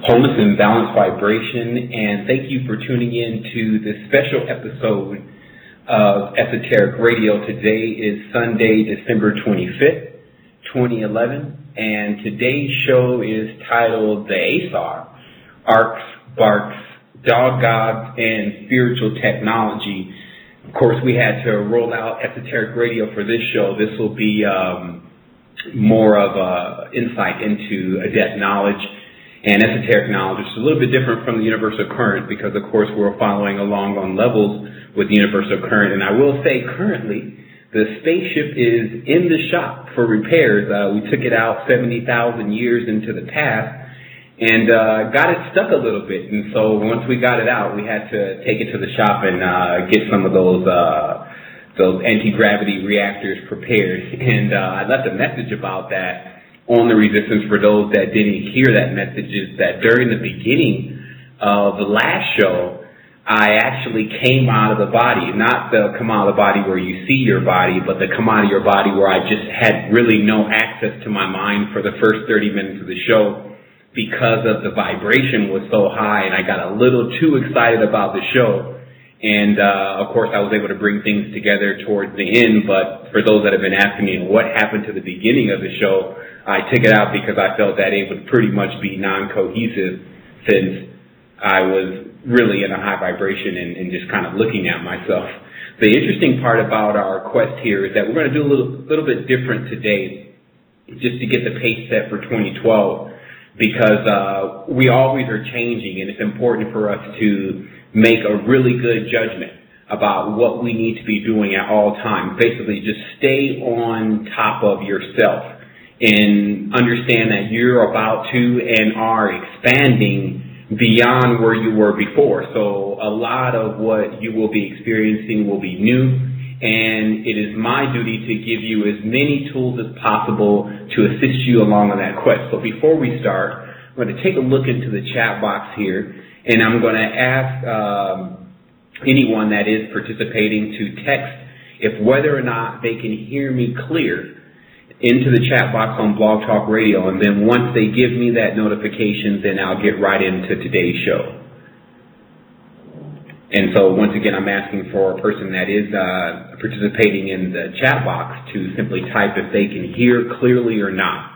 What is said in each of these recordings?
wholeness and balanced vibration, and thank you for tuning in to this special episode of Esoteric Radio. Today is Sunday, December 25th, 2011, and today's show is titled The Asar Arks, Barks, Dog Gods, and Spiritual Technology. Of course, we had to roll out Esoteric Radio for this show. This will be more of insight into adept knowledge and esoteric knowledge, which is a little bit different from the universal current because, of course, we're following along on levels with the universal current. And I will say currently the spaceship is in the shop for repairs. We took it out 70,000 years into the past and got it stuck a little bit. And so once we got it out, we had to take it to the shop and get some of those anti-gravity reactors prepared. And I left a message about that on the resistance. For those that didn't hear that message, is that during the beginning of the last show, I actually came out of the body, not the come out of the body where you see your body, but the come out of your body where I just had really no access to my mind for the first 30 minutes of the show because of the vibration was so high, and I got a little too excited about the show. And, of course, I was able to bring things together towards the end, but for those that have been asking me what happened to the beginning of the show, I took it out because I felt that it would pretty much be non-cohesive since I was really in a high vibration and just kind of looking at myself. The interesting part about our quest here is that we're going to do a little bit different today just to get the pace set for 2012 because we always are changing, and it's important for us to make a really good judgment about what we need to be doing at all times. Basically, just stay on top of yourself and understand that you're about to and are expanding beyond where you were before. So a lot of what you will be experiencing will be new, and it is my duty to give you as many tools as possible to assist you along on that quest. So before we start, I'm going to take a look into the chat box here, and I'm going to ask anyone that is participating to text if whether or not they can hear me clear into the chat box on Blog Talk Radio, and then once they give me that notification, then I'll get right into today's show. And so once again, I'm asking for a person that is participating in the chat box to simply type if they can hear clearly or not.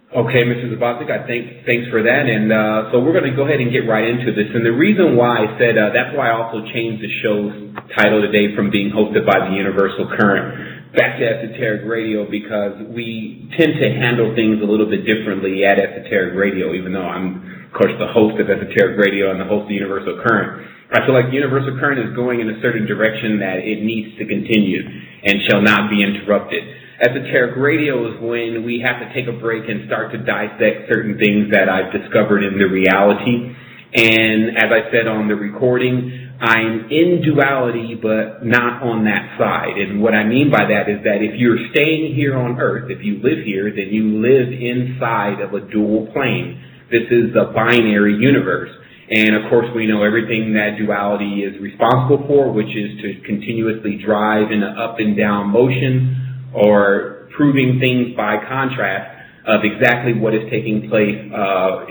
Okay, Mr. Zabatik, thanks for that. And so we're going to go ahead and get right into this. And the reason why I said that's why I also changed the show's title today from being hosted by the Universal Current back to Esoteric Radio, because we tend to handle things a little bit differently at Esoteric Radio, even though I'm, of course, the host of Esoteric Radio and the host of the Universal Current. I feel like the Universal Current is going in a certain direction that it needs to continue and shall not be interrupted. Esoteric Radio is when we have to take a break and start to dissect certain things that I've discovered in the reality. And as I said on the recording, I'm in duality, but not on that side. And what I mean by that is that if you're staying here on Earth, if you live here, then you live inside of a dual plane. This is the binary universe. And, of course, we know everything that duality is responsible for, which is to continuously drive in an up and down motion, or proving things by contrast of exactly what is taking place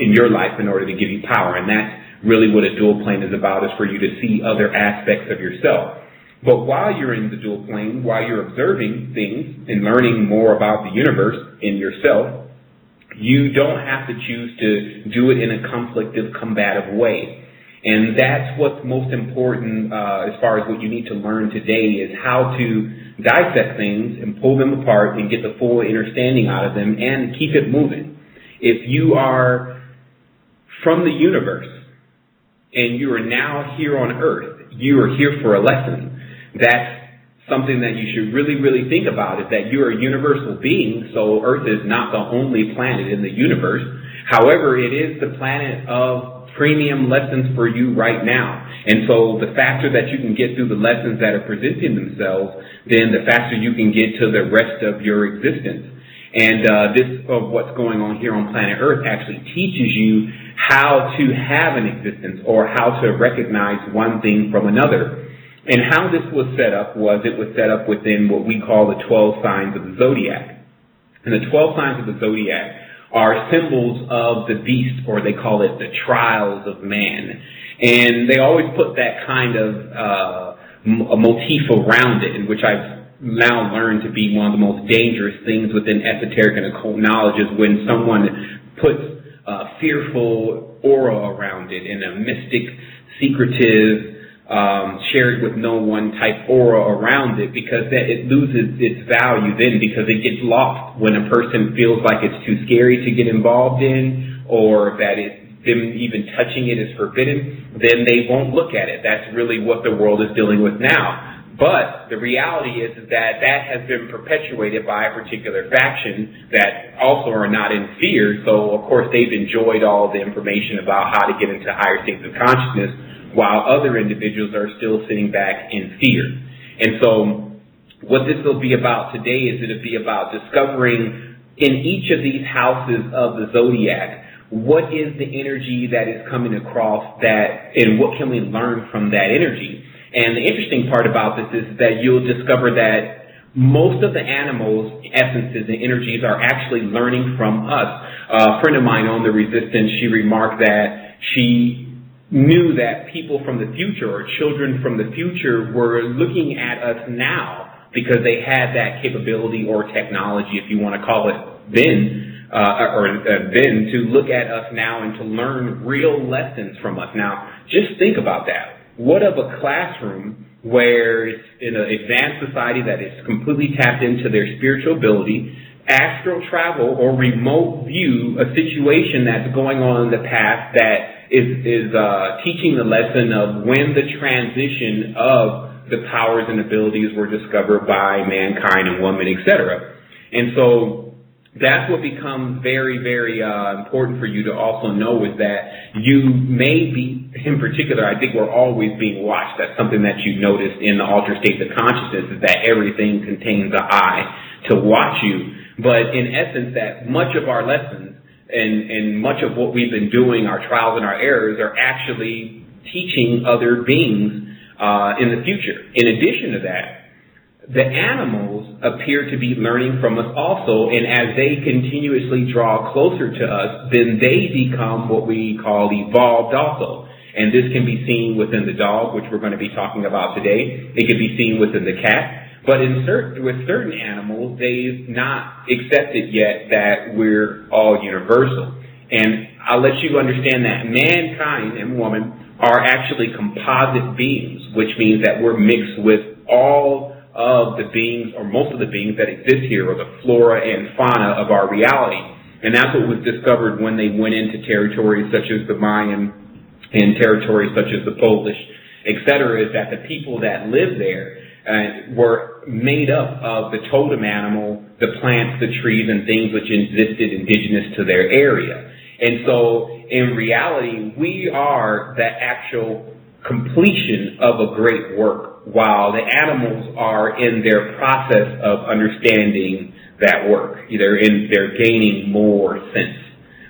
in your life in order to give you power. And that's really what a dual plane is about, is for you to see other aspects of yourself. But while you're in the dual plane, while you're observing things and learning more about the universe in yourself, you don't have to choose to do it in a conflictive, combative way. And that's what's most important as far as what you need to learn today, is how to dissect things and pull them apart and get the full understanding out of them and keep it moving. If you are from the universe and you are now here on Earth, you are here for a lesson. That's something that you should really, really think about, is that you're a universal being, so Earth is not the only planet in the universe. However, it is the planet of premium lessons for you right now. And so the faster that you can get through the lessons that are presenting themselves, then the faster you can get to the rest of your existence. And this of what's going on here on planet Earth actually teaches you how to have an existence, or how to recognize one thing from another. And how this was set up was it was set up within what we call the 12 signs of the zodiac. And the 12 signs of the zodiac are symbols of the beast, or they call it the trials of man. And they always put that kind of a motif around it, in which I've now learned to be one of the most dangerous things within esoteric and occult knowledge is when someone puts a fearful aura around it in a mystic, secretive, shared with no one type aura around it, because that it loses its value then, because it gets lost when a person feels like it's too scary to get involved in, or that them even touching it is forbidden, then they won't look at it. That's really what the world is dealing with now. But the reality is that that has been perpetuated by a particular faction that also are not in fear. So, of course, they've enjoyed all the information about how to get into higher states of consciousness, while other individuals are still sitting back in fear. And so what this will be about today is it'll be about discovering in each of these houses of the zodiac, what is the energy that is coming across that, and what can we learn from that energy? And the interesting part about this is that you'll discover that most of the animals' essences and energies are actually learning from us. A friend of mine on the Resistance, she remarked that she knew that people from the future, or children from the future, were looking at us now because they had that capability or technology, if you want to call it then, to look at us now and to learn real lessons from us. Now, just think about that. What of a classroom where it's in an advanced society that is completely tapped into their spiritual ability, astral travel or remote view a situation that's going on in the past that is teaching the lesson of when the transition of the powers and abilities were discovered by mankind and woman, etc. And so that's what becomes very, very important for you to also know, is that you may be, in particular, I think we're always being watched. That's something that you notice in the altered states of consciousness, is that everything contains an eye to watch you. But in essence, that much of our lessons and much of what we've been doing, our trials and our errors, are actually teaching other beings in the future. In addition to that, the animals appear to be learning from us also, and as they continuously draw closer to us, then they become what we call evolved also. And this can be seen within the dog, which we're going to be talking about today. It can be seen within the cat. But with certain animals, they've not accepted yet that we're all universal. And I'll let you understand that mankind and woman are actually composite beings, which means that we're mixed with all of the beings, or most of the beings that exist here, or the flora and fauna of our reality. And that's what was discovered when they went into territories such as the Mayan and territories such as the Polish, etc., is that the people that lived there were made up of the totem animal, the plants, the trees, and things which existed indigenous to their area. And so, in reality, we are the actual completion of a great work, while the animals are in their process of understanding that work. They're gaining more sense,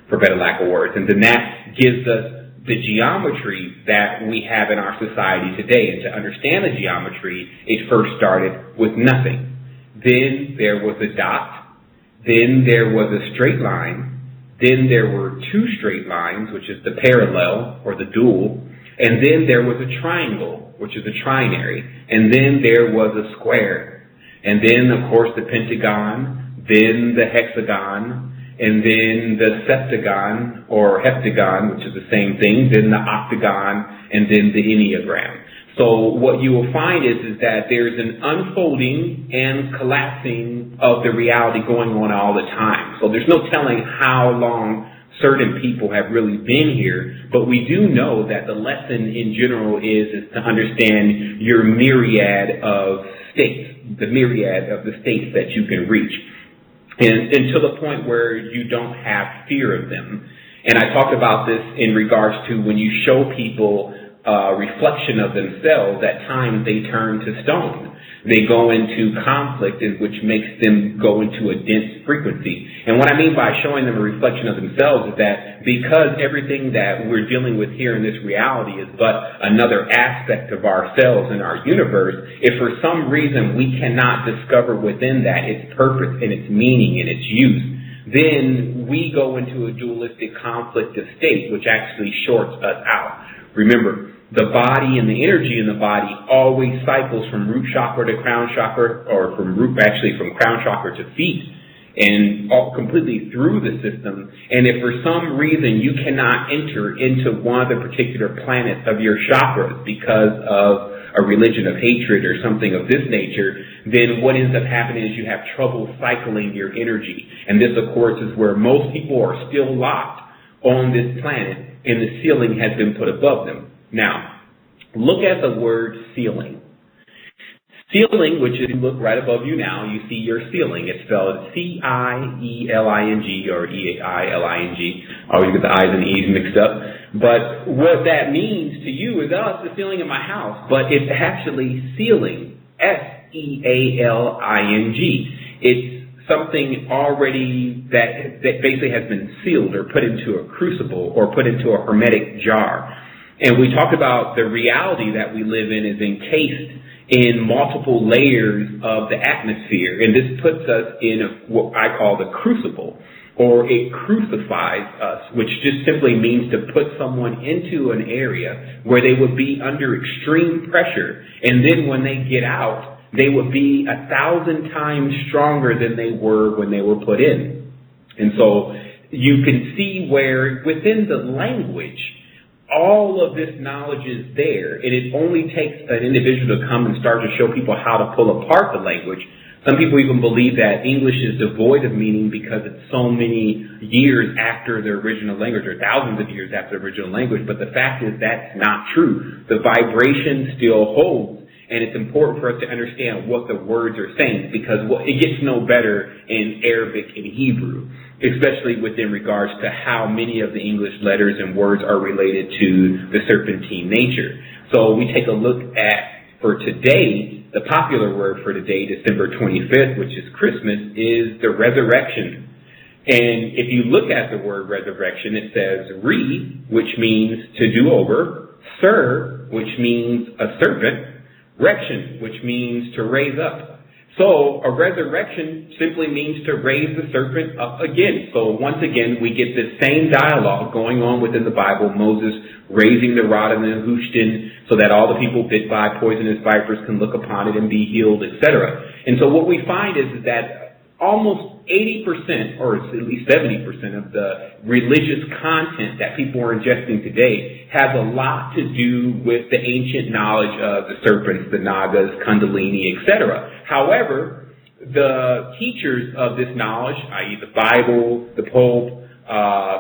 for better lack of words. And then that gives us the geometry that we have in our society today. And to understand the geometry, it first started with nothing. Then there was a dot. Then there was a straight line. Then there were two straight lines, which is the parallel or the dual. And then there was a triangle, which is a trinary. And then there was a square. And then, of course, the pentagon, then the hexagon, and then the septagon or heptagon, which is the same thing, then the octagon, and then the enneagram. So what you will find is that there's an unfolding and collapsing of the reality going on all the time. So there's no telling how long certain people have really been here, but we do know that the lesson in general is to understand your myriad of states, the myriad of the states that you can reach. And to the point where you don't have fear of them. And I talked about this in regards to when you show people a reflection of themselves, at times they turn to stone. They go into conflict, which makes them go into a dense frequency. And what I mean by showing them a reflection of themselves is that because everything that we're dealing with here in this reality is but another aspect of ourselves and our universe, if for some reason we cannot discover within that its purpose and its meaning and its use, then we go into a dualistic conflictive state, which actually shorts us out. Remember, the body and the energy in the body always cycles from root chakra to crown chakra, or from crown chakra to feet, and completely through the system. And if for some reason you cannot enter into one of the particular planets of your chakras because of a religion of hatred or something of this nature, then what ends up happening is you have trouble cycling your energy. And this, of course, is where most people are still locked on this planet, and the ceiling has been put above them. Now, look at the word ceiling. Ceiling, which if you look right above you now, you see your ceiling. It's spelled C-I-E-L-I-N-G or E-I-L-I-N-G. I always get the I's and E's mixed up. But what that means to you is, the ceiling of my house. But it's actually sealing, S-E-A-L-I-N-G. It's something already that basically has been sealed or put into a crucible or put into a hermetic jar. And we talked about the reality that we live in is encased in multiple layers of the atmosphere. And this puts us in what I call the crucible, or it crucifies us, which just simply means to put someone into an area where they would be under extreme pressure. And then when they get out, they would be 1,000 times stronger than they were when they were put in. And so you can see where within the language, all of this knowledge is there, and it only takes an individual to come and start to show people how to pull apart the language. Some people even believe that English is devoid of meaning because it's so many years after the original language, or thousands of years after the original language, but the fact is that's not true. The vibration still holds, and it's important for us to understand what the words are saying, because it gets no better in Arabic and Hebrew, especially within regards to how many of the English letters and words are related to the serpentine nature. So we take a look at, for today, the popular word for today, December 25th, which is Christmas, is the resurrection. And if you look at the word resurrection, it says re, which means to do over, ser, which means a serpent, rection, which means to raise up. So a resurrection simply means to raise the serpent up again. So once again, we get this same dialogue going on within the Bible, Moses raising the rod and the Nehushtan so that all the people bit by poisonous vipers can look upon it and be healed, etc. And so what we find is that almost 80%, or at least 70% of the religious content that people are ingesting today has a lot to do with the ancient knowledge of the serpents, the Nagas, Kundalini, etc. However, the teachers of this knowledge, i.e. the Bible, the Pope,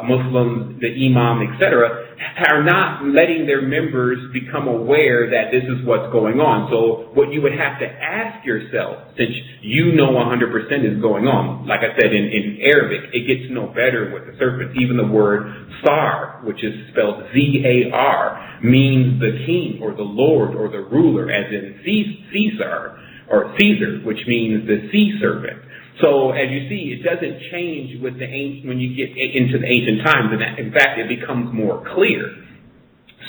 Muslims, the Imam, etc., are not letting their members become aware that this is what's going on. So what you would have to ask yourself, since you know 100% is going on, like I said, in Arabic, it gets no better with the serpents. Even the word Sar, which is spelled Z-A-R, means the king or the lord or the ruler, as in Caesar, or Caesar, which means the sea serpent. So as you see, it doesn't change with when you get into the ancient times. And in fact, it becomes more clear.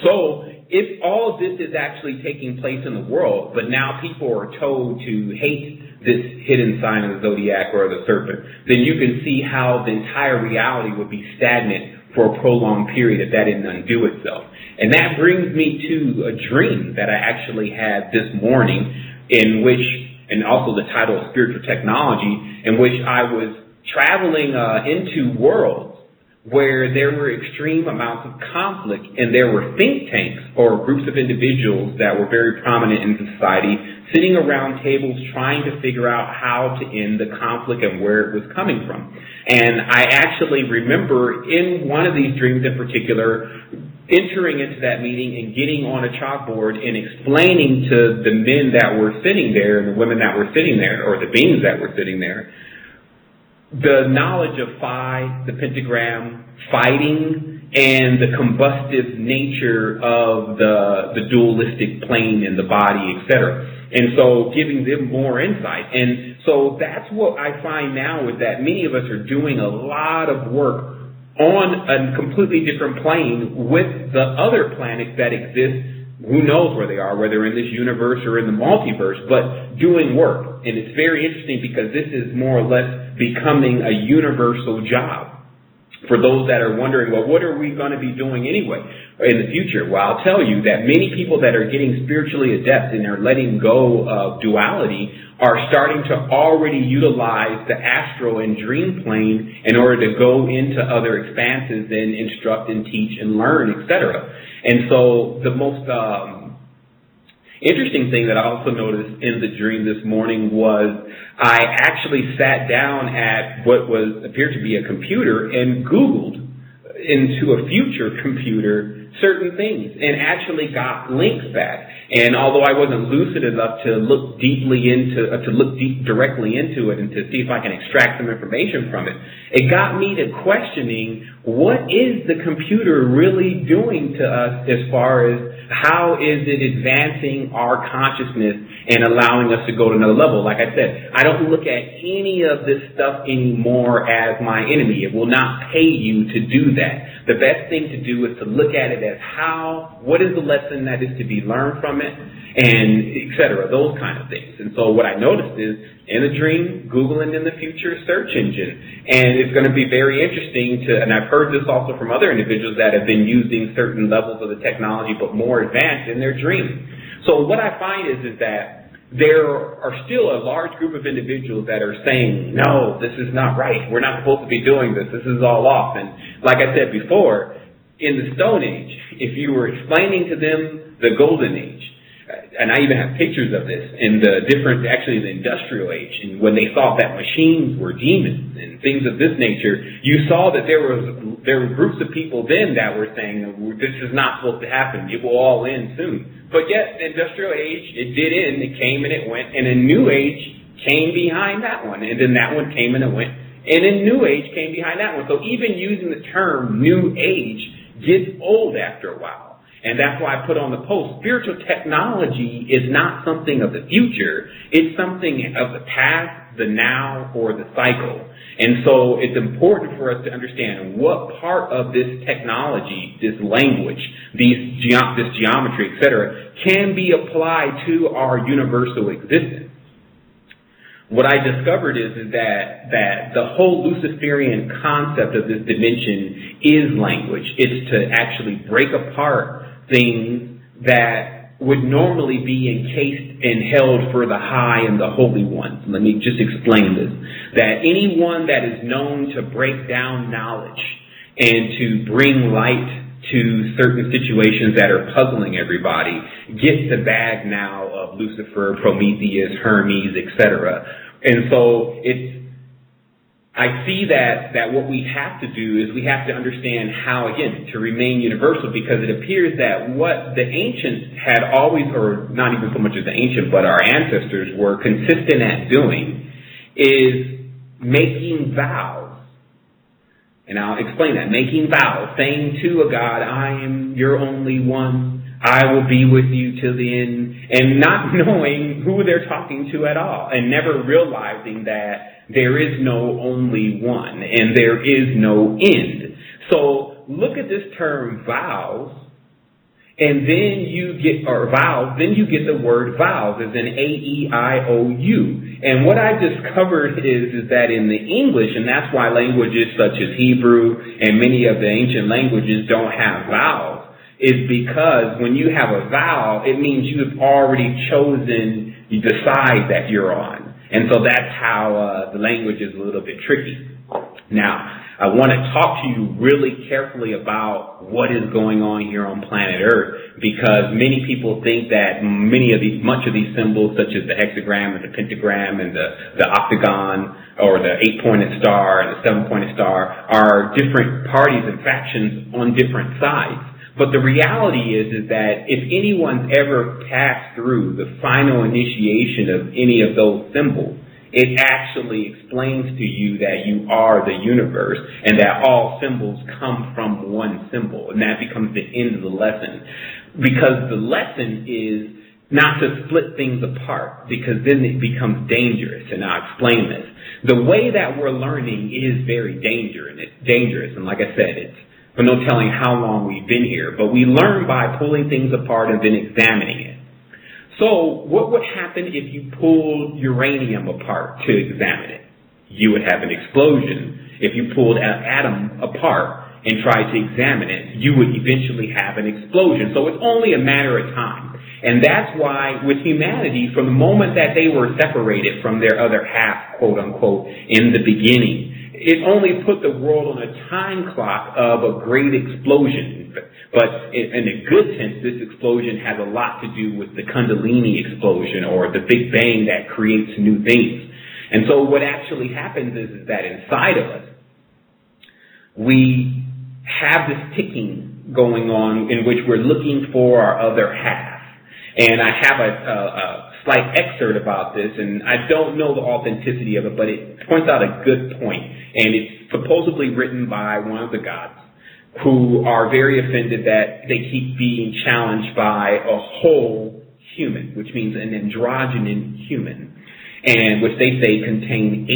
So if all of this is actually taking place in the world, but now people are told to hate this hidden sign of the zodiac or the serpent, then you can see how the entire reality would be stagnant for a prolonged period if that didn't undo itself. And that brings me to a dream that I actually had this morning, in which, and also the title of Spiritual Technology, in which I was traveling into worlds where there were extreme amounts of conflict, and there were think tanks or groups of individuals that were very prominent in society sitting around tables trying to figure out how to end the conflict and where it was coming from. And I actually remember in one of these dreams in particular entering into that meeting and getting on a chalkboard and explaining to the men that were sitting there and the women that were sitting there, or the beings that were sitting there, the knowledge of Phi, the pentagram, fighting, and the combustive nature of the dualistic plane in the body, etc. And so giving them more insight. And so that's what I find now is that many of us are doing a lot of work on a completely different plane with the other planets that exist. Who knows where they are, whether in this universe or in the multiverse, but doing work. And it's very interesting because this is more or less becoming a universal job. For those that are wondering, well, what are we going to be doing anyway in the future? Well, I'll tell you that many people that are getting spiritually adept and are letting go of duality are starting to already utilize the astral and dream plane in order to go into other expanses and instruct and teach and learn, etc. And so the most interesting thing that I also noticed in the dream this morning was I actually sat down at what appeared to be a computer and Googled into a future computer certain things and actually got links back. And although I wasn't lucid enough to look directly into it and to see if I can extract some information from it, it got me to questioning what is the computer really doing to us as far as how is it advancing our consciousness and allowing us to go to another level. Like I said, I don't look at any of this stuff anymore as my enemy. It will not pay you to do that. The best thing to do is to look at it as what is the lesson that is to be learned from it, and et cetera, those kind of things. And so what I noticed is, in a dream, Googling in the future search engine. And it's going to be very interesting and I've heard this also from other individuals that have been using certain levels of the technology, but more advanced in their dreams. So what I find is that there are still a large group of individuals that are saying, no, this is not right. We're not supposed to be doing this. This is all off. And like I said before, in the Stone Age, if you were explaining to them the Golden Age, and I even have pictures of this in the Industrial Age, and when they thought that machines were demons and things of this nature, you saw that there were groups of people then that were saying, this is not supposed to happen. It will all end soon. But yet, the Industrial Age, it did end. It came and it went. And a New Age came behind that one. And then that one came and it went. And a New Age came behind that one. So even using the term New Age gets old after a while. And that's why I put on the post, spiritual technology is not something of the future. It's something of the past, the now, or the cycle. And so it's important for us to understand what part of this technology, this language, this geometry, etc., can be applied to our universal existence. What I discovered is that the whole Luciferian concept of this dimension is language. It's to actually break apart things that would normally be encased and held for the high and the holy ones. Let me just explain this. That anyone that is known to break down knowledge and to bring light to certain situations that are puzzling everybody gets the bag now of Lucifer, Prometheus, Hermes, etc. And so I see that what we have to do is we have to understand how, again, to remain universal, because it appears that what the ancients had always, or not even so much as the ancient, but our ancestors were consistent at doing, is making vows. And I'll explain that. Making vows, saying to a God, I am your only one. I will be with you till the end, and not knowing who they're talking to at all, and never realizing that there is no only one, and there is no end. So look at this term vows, and then you get the word vows, as in A-E-I-O-U. And what I discovered is that in the English, and that's why languages such as Hebrew and many of the ancient languages don't have vowels, is because when you have a vow, it means you have already chosen the side that you're on. And so that's how the language is a little bit tricky. Now, I want to talk to you really carefully about what is going on here on planet Earth, because many people think that much of these symbols, such as the hexagram and the pentagram and the octagon, or the 8-pointed star and the 7-pointed star, are different parties and factions on different sides. But the reality is that if anyone's ever passed through the final initiation of any of those symbols, it actually explains to you that you are the universe and that all symbols come from one symbol. And that becomes the end of the lesson. Because the lesson is not to split things apart, because then it becomes dangerous, and I'll explain this. The way that we're learning is very dangerous, and like I said, it's for no telling how long we've been here, but we learn by pulling things apart and then examining it. So what would happen if you pulled uranium apart to examine it? You would have an explosion. If you pulled an atom apart and tried to examine it, you would eventually have an explosion. So it's only a matter of time. And that's why with humanity, from the moment that they were separated from their other half, quote unquote, in the beginning, it only put the world on a time clock of a great explosion. But in a good sense, this explosion has a lot to do with the Kundalini explosion, or the Big Bang that creates new things. And so what actually happens is that inside of us, we have this ticking going on in which we're looking for our other half. And I have a slight excerpt about this, and I don't know the authenticity of it, but it points out a good point. And it's supposedly written by one of the gods, who are very offended that they keep being challenged by a whole human, which means an androgynous human, and which they say contain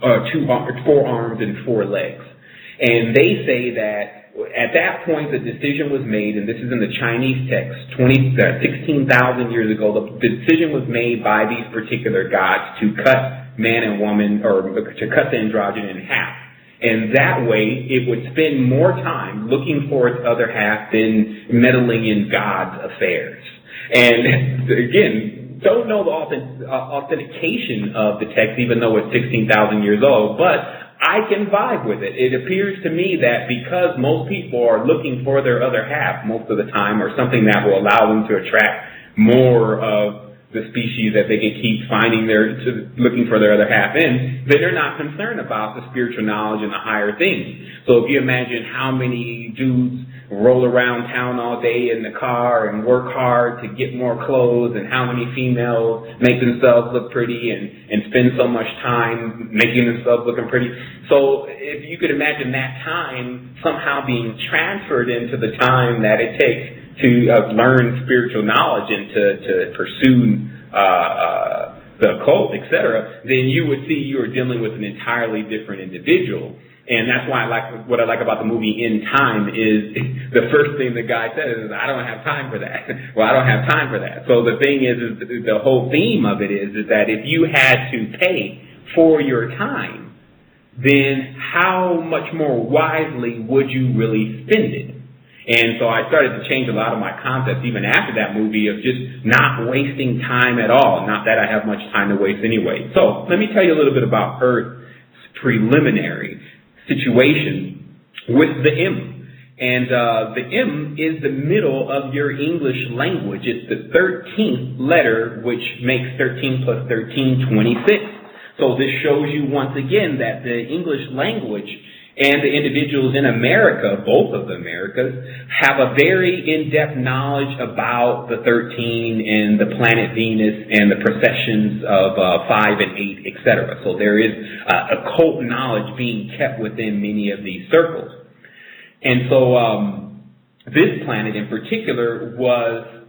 4 arms and 4 legs. And they say that at that point the decision was made, and this is in the Chinese text, 16,000 years ago, the decision was made by these particular gods to cut man and woman, or to cut the androgyny in half. And that way, it would spend more time looking for its other half than meddling in God's affairs. And again, don't know the authentication of the text, even though it's 16,000 years old, but I can vibe with it. It appears to me that because most people are looking for their other half most of the time, or something that will allow them to attract more of the species that they can keep looking for their other half in, then they're not concerned about the spiritual knowledge and the higher things. So if you imagine how many dudes roll around town all day in the car and work hard to get more clothes, and how many females make themselves look pretty and spend so much time making themselves looking pretty. So if you could imagine that time somehow being transferred into the time that it takes to learn spiritual knowledge and to pursue the occult, etc., then you would see you are dealing with an entirely different individual. And that's why what I like about the movie In Time is the first thing the guy says is, I don't have time for that. Well, I don't have time for that. So the thing is the whole theme of it is that if you had to pay for your time, then how much more wisely would you really spend it? And so I started to change a lot of my concepts even after that movie, of just not wasting time at all. Not that I have much time to waste anyway. So let me tell you a little bit about Earth's preliminary situation with the M. And the M is the middle of your English language. It's the 13th letter, which makes 13 plus 13, 26. So this shows you once again that the English language and the individuals in America, both of the Americas, have a very in-depth knowledge about the 13 and the planet Venus and the precessions of 5 and 8, etc. So there is occult knowledge being kept within many of these circles. And so this planet in particular was,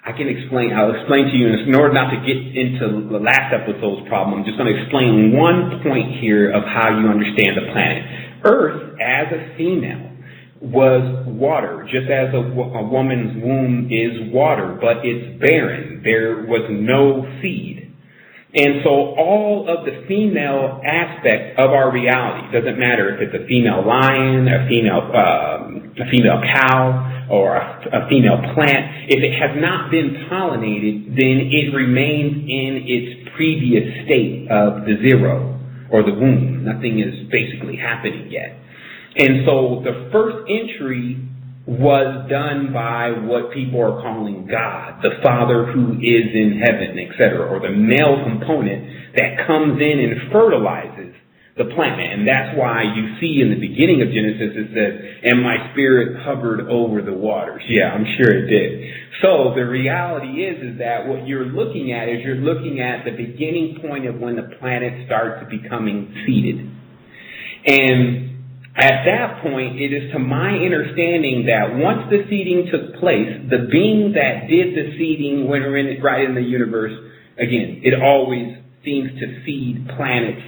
I'll explain to you, in order not to get into the last episode's problem, I'm just going to explain one point here of how you understand the planet. Earth, as a female, was water, just as a woman's womb is water, but it's barren. There was no seed. And so all of the female aspects of our reality, doesn't matter if it's a female lion, a female cow, or a female plant, if it has not been pollinated, then it remains in its previous state of the zero, or the womb. Nothing is basically happening yet. And so the first entry was done by what people are calling God, the Father who is in heaven, etc., or the male component that comes in and fertilizes the planet. And that's why you see in the beginning of Genesis it says, and my spirit hovered over the waters. Yeah, I'm sure it did. So the reality is that what you're looking at is you're looking at the beginning point of when the planet starts becoming seeded. And At that point, it is to my understanding that once the seeding took place, the being that did the seeding when we're right in the universe, again, it always seems to seed planets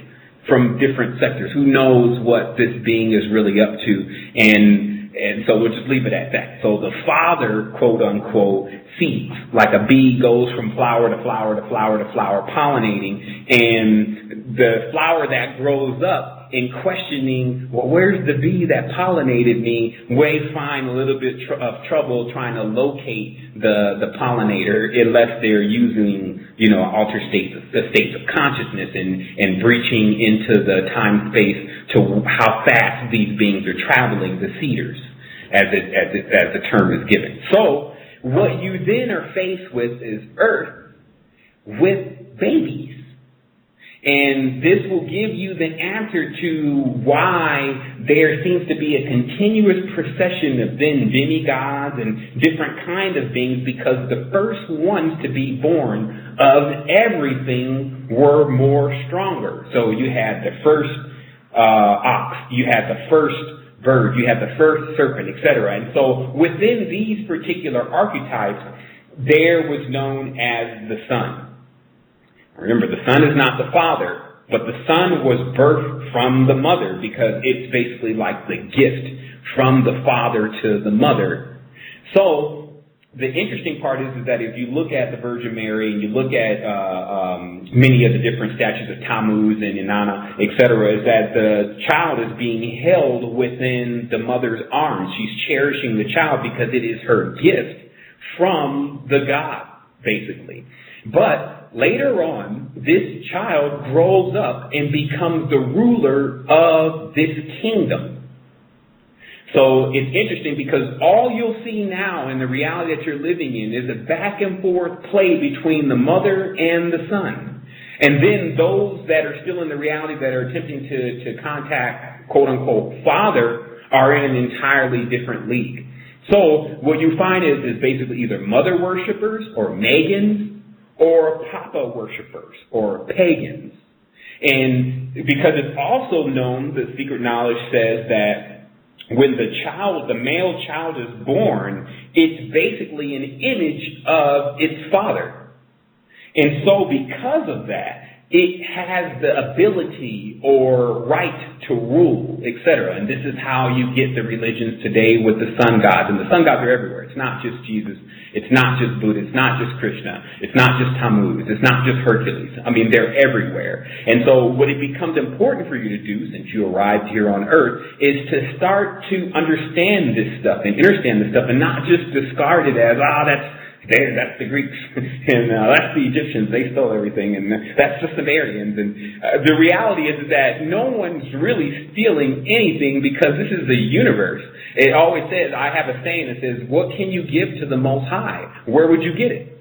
from different sectors. Who knows what this being is really up to? And so we'll just leave it at that. So the Father, quote unquote, seeds, like a bee goes from flower to flower to flower to flower, pollinating, and the flower that grows up, in questioning, well, where's the bee that pollinated me, may find a little bit of trouble trying to locate the pollinator unless they're using, altered states of consciousness and breaching into the time-space to how fast these beings are traveling, the seeders, as the term is given. So what you then are faced with is Earth with babies. And this will give you the answer to why there seems to be a continuous procession of then demigods and different kind of beings, because the first ones to be born of everything were more stronger. So you had the first ox, you had the first bird, you had the first serpent, etc. And so within these particular archetypes, there was known as the sun. Remember, the Son is not the Father, but the Son was birthed from the Mother, because it's basically like the gift from the Father to the Mother. So the interesting part is that if you look at the Virgin Mary and you look at many of the different statues of Tammuz and Inanna, etc., is that the child is being held within the mother's arms. She's cherishing the child because it is her gift from the God, basically. But later on, this child grows up and becomes the ruler of this kingdom. So it's interesting, because all you'll see now in the reality that you're living in is a back and forth play between the mother and the son. And then those that are still in the reality that are attempting to contact, quote unquote, father, are in an entirely different league. So what you find is basically either mother worshippers or Megans, or Papa worshippers, or pagans. And because it's also known, the secret knowledge says that when the male child is born, it's basically an image of its father. And so because of that, it has the ability or right to rule, etc. And this is how you get the religions today with the sun gods. And the sun gods are everywhere. It's not just Jesus. It's not just Buddha. It's not just Krishna. It's not just Tammuz. It's not just Hercules. I mean, they're everywhere. And so what it becomes important for you to do, since you arrived here on Earth, is to start to understand this stuff and understand this stuff, and not just discard it as, that's the Greeks, and that's the Egyptians, they stole everything, and that's the Sumerians. And the reality is that no one's really stealing anything, because this is the universe. It always says, I have a saying that says, what can you give to the Most High? Where would you get it?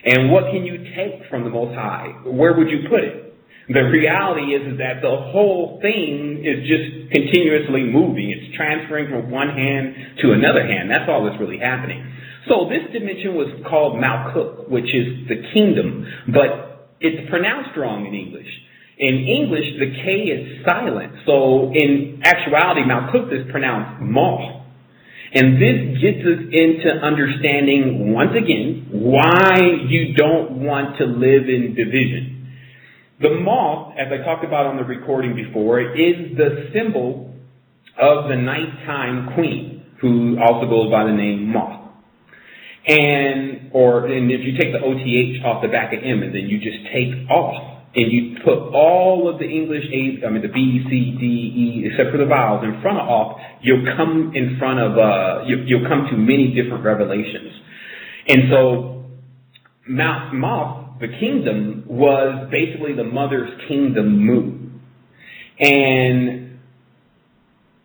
And what can you take from the Most High? Where would you put it? The reality is that the whole thing is just continuously moving. It's transferring from one hand to another hand. That's all that's really happening. So this dimension was called Malkut, which is the kingdom, but it's pronounced wrong in English. In English, the K is silent. So in actuality, Malkut is pronounced Moth. And this gets us into understanding, once again, why you don't want to live in division. The moth, as I talked about on the recording before, is the symbol of the nighttime queen, who also goes by the name Moth. And if you take the OTH off the back of M, and then you just take off, and you put all of the English the B, C, D, E, except for the vowels, in front of off, you'll come to many different revelations. And so Moth, the kingdom, was basically the mother's kingdom moon. And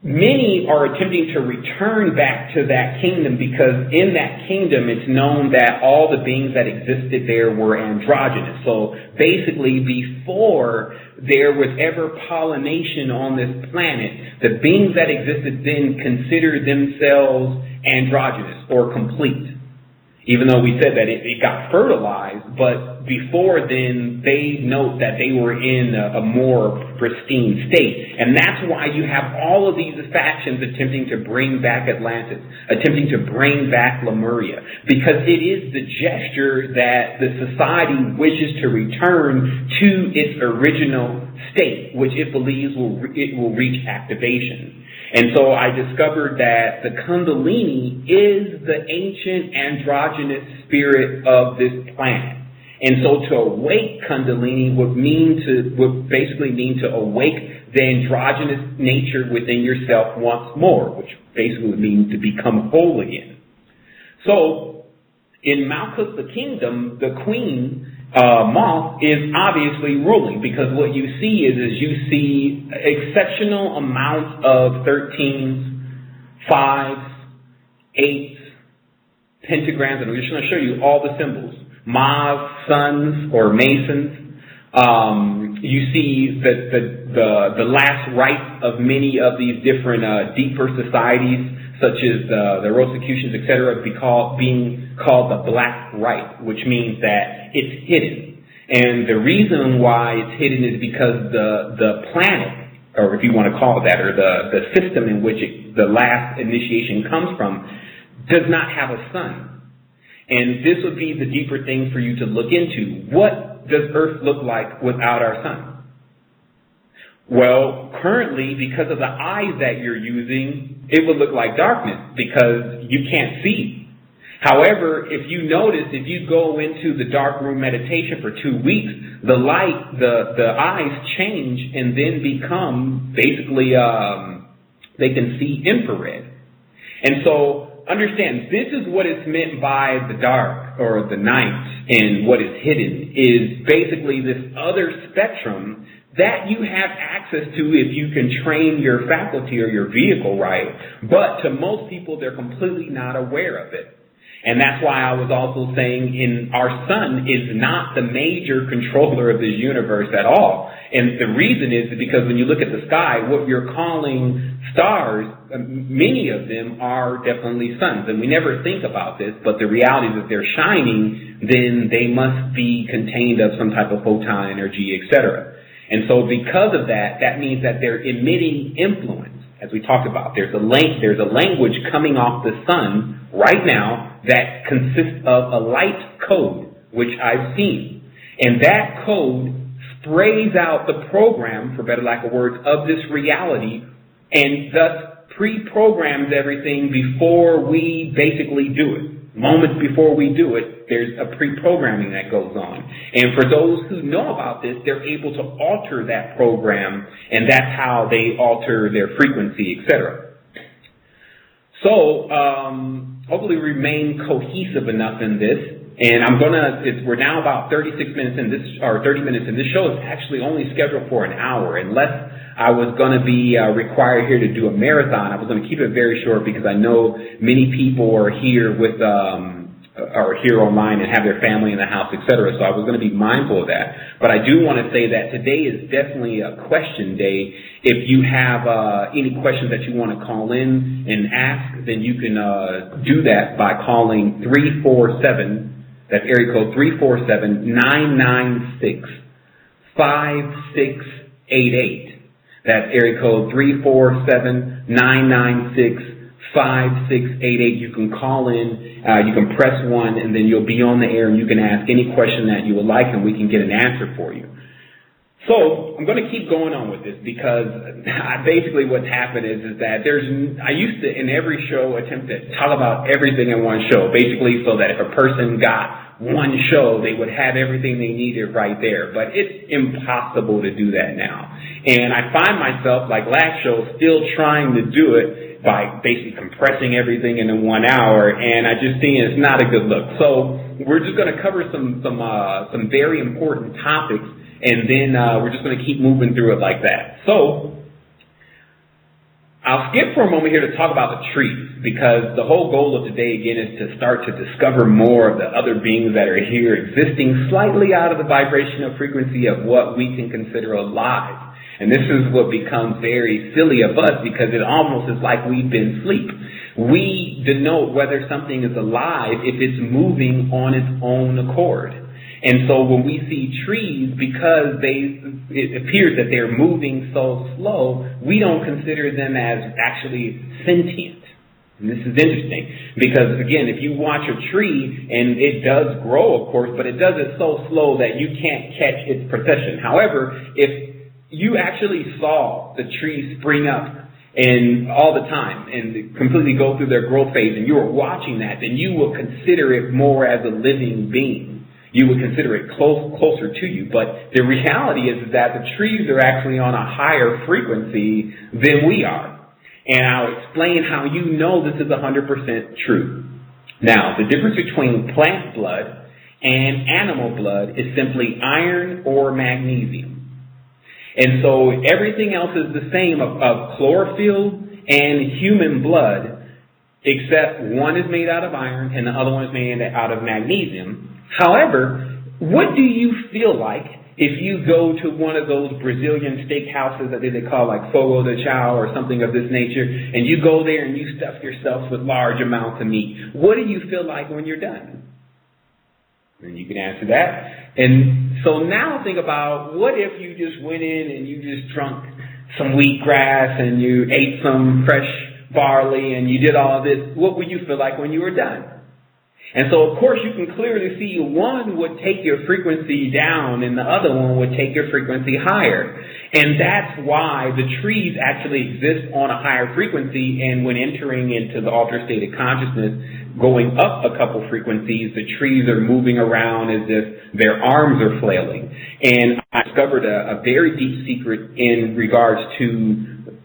many are attempting to return back to that kingdom, because in that kingdom it's known that all the beings that existed there were androgynous. So basically, before there was ever pollination on this planet, the beings that existed then considered themselves androgynous or complete. even though we said that it got fertilized, but before then they note that they were in a more pristine state. And that's why you have all of these factions attempting to bring back Atlantis, attempting to bring back Lemuria, because it is the gesture that the society wishes to return to its original state, which it believes it will reach activation. And so I discovered that the Kundalini is the ancient androgynous spirit of this planet. And so to awake Kundalini would basically mean to awake the androgynous nature within yourself once more, which basically would mean to become whole again. So in Malkuth the Kingdom, the queen Moth is obviously ruling, because what you see is you see exceptional amounts of 13s, 5s, 8s, pentagrams, and I'm just going to show you all the symbols. Ma's, sons, or masons. You see the last rite of many of these different deeper societies, such as the Rosicrucians, etc., being called the Black Rite, which means that it's hidden. And the reason why it's hidden is because the planet, or if you want to call it that, or the system in which the last initiation comes from, does not have a sun. And this would be the deeper thing for you to look into. What does Earth look like without our sun? Well, currently, because of the eyes that you're using, it would look like darkness because you can't see. However, if you notice, if you go into the dark room meditation for 2 weeks, the light, the eyes change and then become basically, they can see infrared. And so understand, this is what is meant by the dark or the night, and what is hidden is basically this other spectrum that you have access to if you can train your faculty or your vehicle right. But to most people, they're completely not aware of it. And that's why I was also saying our sun is not the major controller of this universe at all. And the reason is because when you look at the sky, what you're calling stars, many of them are definitely suns. And we never think about this, but the reality is that they're shining, then they must be contained of some type of photon energy, etc. And so because of that, that means that they're emitting influence. As we talked about, there's a language coming off the sun right now that consists of a light code, which I've seen. And that code sprays out the program, for better lack of words, of this reality, and thus pre-programs everything before we basically do it. Moments before we do it, there's a pre-programming that goes on. And for those who know about this, they're able to alter that program, and that's how they alter their frequency, etc. So, hopefully remain cohesive enough in this. And we're now about 36 minutes in this, or 30 minutes in. This show is actually only scheduled for an hour. Unless I was going to be required here to do a marathon, I was going to keep it very short because I know many people are here are here online and have their family in the house, etc. So I was going to be mindful of that. But I do want to say that today is definitely a question day. If you have any questions that you want to call in and ask, then you can do that by calling 347. That's area code 347-996-5688. That's area code 347-996-5688. You can call in, you can press 1, and then you'll be on the air, and you can ask any question that you would like, and we can get an answer for you. So I'm going to keep going on with this because basically what's happened is that I used to, in every show, attempt to talk about everything in one show, basically so that if a person got one show, they would have everything they needed right there. But it's impossible to do that now. And I find myself, like last show, still trying to do it by basically compressing everything into 1 hour, and I just think it's not a good look. So we're just going to cover some very important topics, and then we're just going to keep moving through it like that. So I'll skip for a moment here to talk about the trees, because the whole goal of today, again, is to start to discover more of the other beings that are here existing slightly out of the vibrational frequency of what we can consider alive. And this is what becomes very silly of us, because it almost is like we've been asleep. We denote whether something is alive if it's moving on its own accord. And so when we see trees, because it appears that they're moving so slow, we don't consider them as actually sentient. And this is interesting because, again, if you watch a tree, and it does grow, of course, but it does it so slow that you can't catch its procession. However, if you actually saw the tree spring up and all the time and completely go through their growth phase, and you were watching that, then you will consider it more as a living being. You would consider it closer to you. But the reality is that the trees are actually on a higher frequency than we are. And I'll explain how you know this is 100% true. Now, the difference between plant blood and animal blood is simply iron or magnesium. And so everything else is the same of chlorophyll and human blood, except one is made out of iron and the other one is made out of magnesium. However, what do you feel like if you go to one of those Brazilian steakhouses that they call like Fogo de Chao or something of this nature, and you go there and you stuff yourself with large amounts of meat? What do you feel like when you're done? And you can answer that. And so now think about, what if you just went in and you just drunk some wheatgrass and you ate some fresh barley and you did all of this? What would you feel like when you were done? And so, of course, you can clearly see one would take your frequency down and the other one would take your frequency higher. And that's why the trees actually exist on a higher frequency, and when entering into the altered state of consciousness, going up a couple frequencies, the trees are moving around as if their arms are flailing. And I discovered a very deep secret in regards to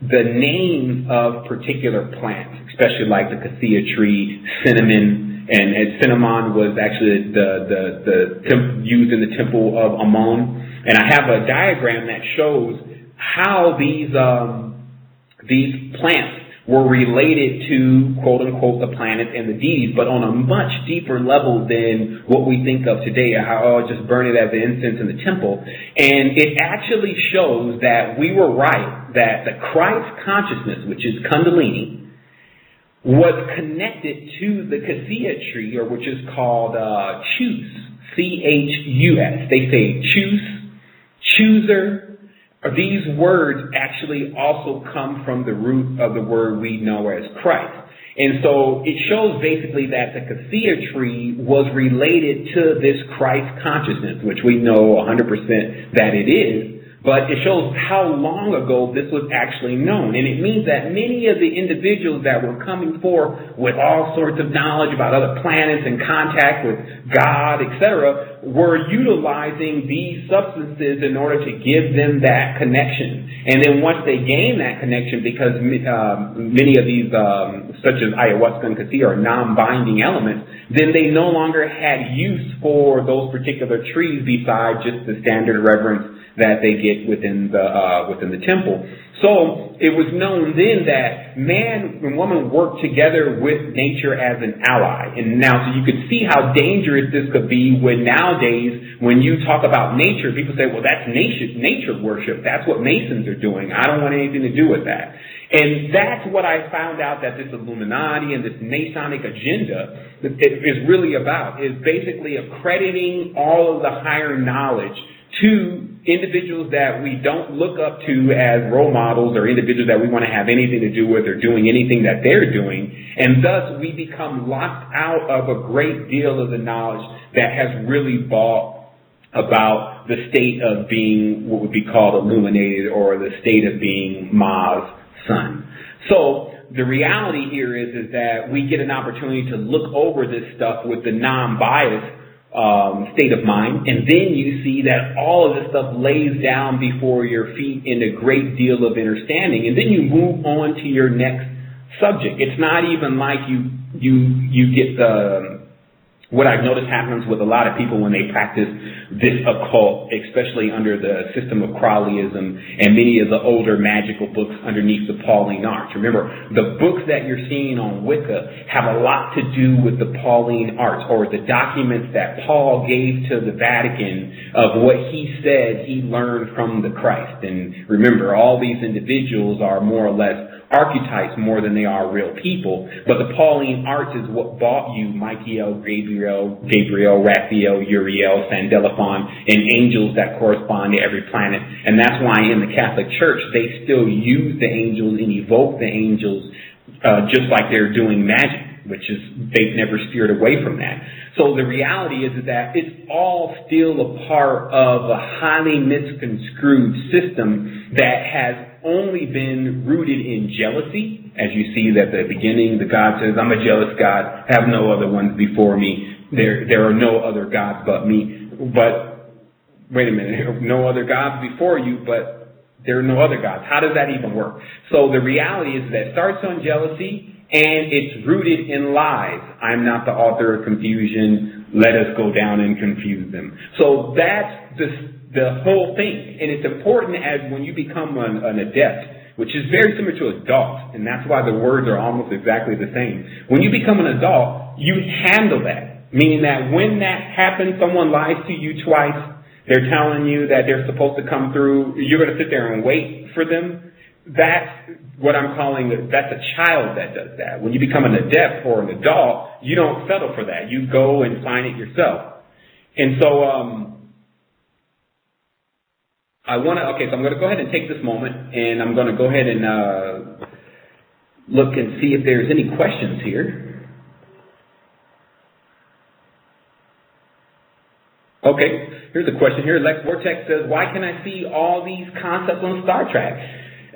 the names of particular plants, especially like the cassia tree, cinnamon. And cinnamon was actually the used in the temple of Ammon. And I have a diagram that shows how these plants were related to, quote unquote, the planets and the deities, but on a much deeper level than what we think of today, how I'll just burn it as an incense in the temple. And it actually shows that we were right, that the Christ consciousness, which is Kundalini, was connected to the cassia tree, or which is called chus, C-H-U-S. They say chus, chooser. These words actually also come from the root of the word we know as Christ. And so it shows basically that the cassia tree was related to this Christ consciousness, which we know 100% that it is. But it shows how long ago this was actually known. And it means that many of the individuals that were coming forth with all sorts of knowledge about other planets and contact with God, etc., were utilizing these substances in order to give them that connection. And then once they gain that connection, because many of these, such as ayahuasca and cassia, are non-binding elements, then they no longer had use for those particular trees besides just the standard reverence that they get within the temple. So it was known then that man and woman worked together with nature as an ally. And now, so you could see how dangerous this could be when nowadays, when you talk about nature, people say, well, that's nature worship. That's what Masons are doing. I don't want anything to do with that. And that's what I found out that this Illuminati and this Masonic agenda is really about, is basically accrediting all of the higher knowledge to individuals that we don't look up to as role models, or individuals that we want to have anything to do with or doing anything that they're doing. And thus we become locked out of a great deal of the knowledge that has really brought about the state of being what would be called illuminated, or the state of being Ma's son. So the reality here is that we get an opportunity to look over this stuff with the non-biased state of mind, and then you see that all of this stuff lays down before your feet in a great deal of understanding, and then you move on to your next subject. It's not even like you get what I've noticed happens with a lot of people when they practice this occult, especially under the system of Crowleyism and many of the older magical books underneath the Pauline Arts. Remember, the books that you're seeing on Wicca have a lot to do with the Pauline Arts, or the documents that Paul gave to the Vatican of what he said he learned from the Christ. And remember, all these individuals are more or less archetypes more than they are real people. But the Pauline arts is what brought you Michael, Gabriel, Raphael, Uriel, Sandalphon, and angels that correspond to every planet. And that's why in the Catholic Church, they still use the angels and evoke the angels just like they're doing magic, which is they've never steered away from that. So the reality is that it's all still a part of a highly misconstrued system that has only been rooted in jealousy. As you see that at the beginning, the God says, I'm a jealous God, have no other ones before me. There are no other gods but me. But wait a minute, no other gods before you, but there are no other gods. How does that even work? So the reality is that it starts on jealousy, and it's rooted in lies. I'm not the author of confusion. Let us go down and confuse them. So that's the whole thing. And it's important as when you become an adept, which is very similar to adult, and that's why the words are almost exactly the same. When you become an adult, you handle that. Meaning that when that happens, someone lies to you twice, they're telling you that they're supposed to come through, you're going to sit there and wait for them. That's what I'm calling, that's a child that does that. When you become an adept or an adult, you don't settle for that. You go and find it yourself. And so, so I'm going to go ahead and take this moment, and I'm going to go ahead and look and see if there's any questions here. Okay, here's a question here. Lex Vortex says, why can I see all these concepts on Star Trek?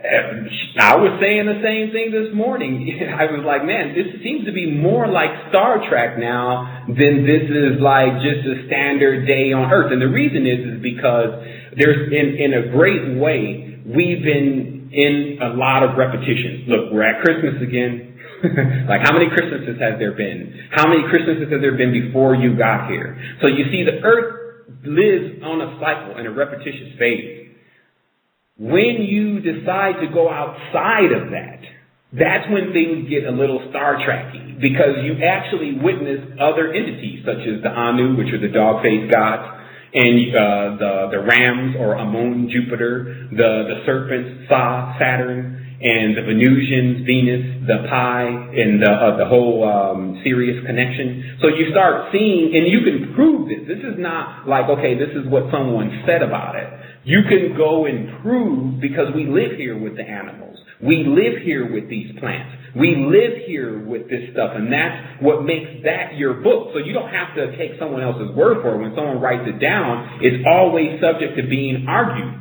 I was saying the same thing this morning. I was like, man, this seems to be more like Star Trek now than this is like just a standard day on Earth. And the reason is because there's, in a great way, we've been in a lot of repetitions. Look, we're at Christmas again. Like, how many Christmases has there been? How many Christmases has there been before you got here? So you see, the Earth lives on a cycle in a repetitious phase. When you decide to go outside of that, that's when things get a little Star Trek-y, because you actually witness other entities, such as the Anu, which are the dog-faced gods, and the Rams, or Amun, Jupiter, the serpents, Sa, Saturn, and the Venusians, Venus, the Pi, and the whole Sirius connection. So you start seeing, and you can prove this. This is not like, okay, this is what someone said about it. You can go and prove, because we live here with the animals. We live here with these plants. We live here with this stuff, and that's what makes that your book. So you don't have to take someone else's word for it. When someone writes it down, it's always subject to being argued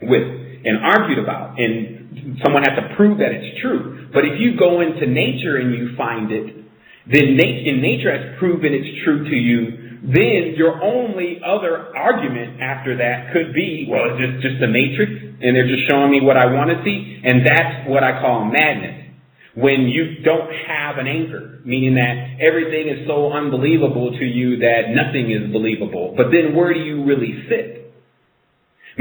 with and argued about, and someone has to prove that it's true. But if you go into nature and you find it, then nature has proven it's true to you. Then your only other argument after that could be, well, it's just the matrix, and they're just showing me what I want to see, and that's what I call madness. When you don't have an anchor, meaning that everything is so unbelievable to you that nothing is believable. But then where do you really sit?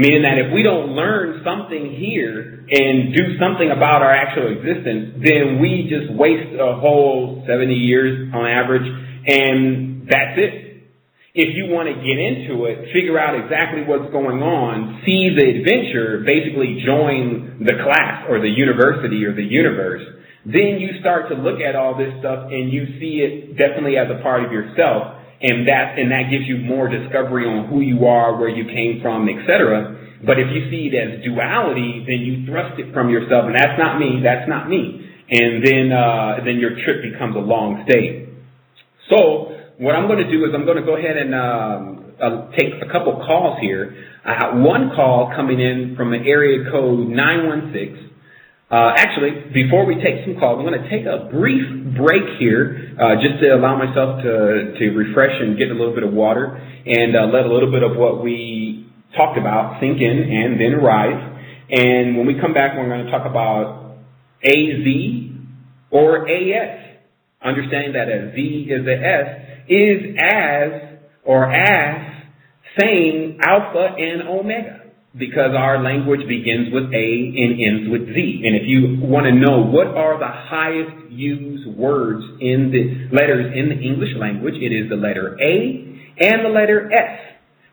Meaning that if we don't learn something here and do something about our actual existence, then we just waste a whole 70 years on average, and that's it. If you want to get into it, figure out exactly what's going on, see the adventure, basically join the class or the university or the universe, then you start to look at all this stuff and you see it definitely as a part of yourself, and that gives you more discovery on who you are, where you came from, etc. But if you see it as duality, then you thrust it from yourself, and that's not me, and then your trip becomes a long stay. So what I'm going to do is I'm going to go ahead and take a couple calls here. I have one call coming in from an area code 916. Actually, before we take some calls, I'm going to take a brief break here just to allow myself to refresh and get a little bit of water and let a little bit of what we talked about sink in and then rise. And when we come back, we're going to talk about AZ or AS. Understanding that a Z is a S is as saying alpha and omega, because our language begins with A and ends with Z. And if you want to know what are the highest used words in the letters in the English language, it is the letter A and the letter S.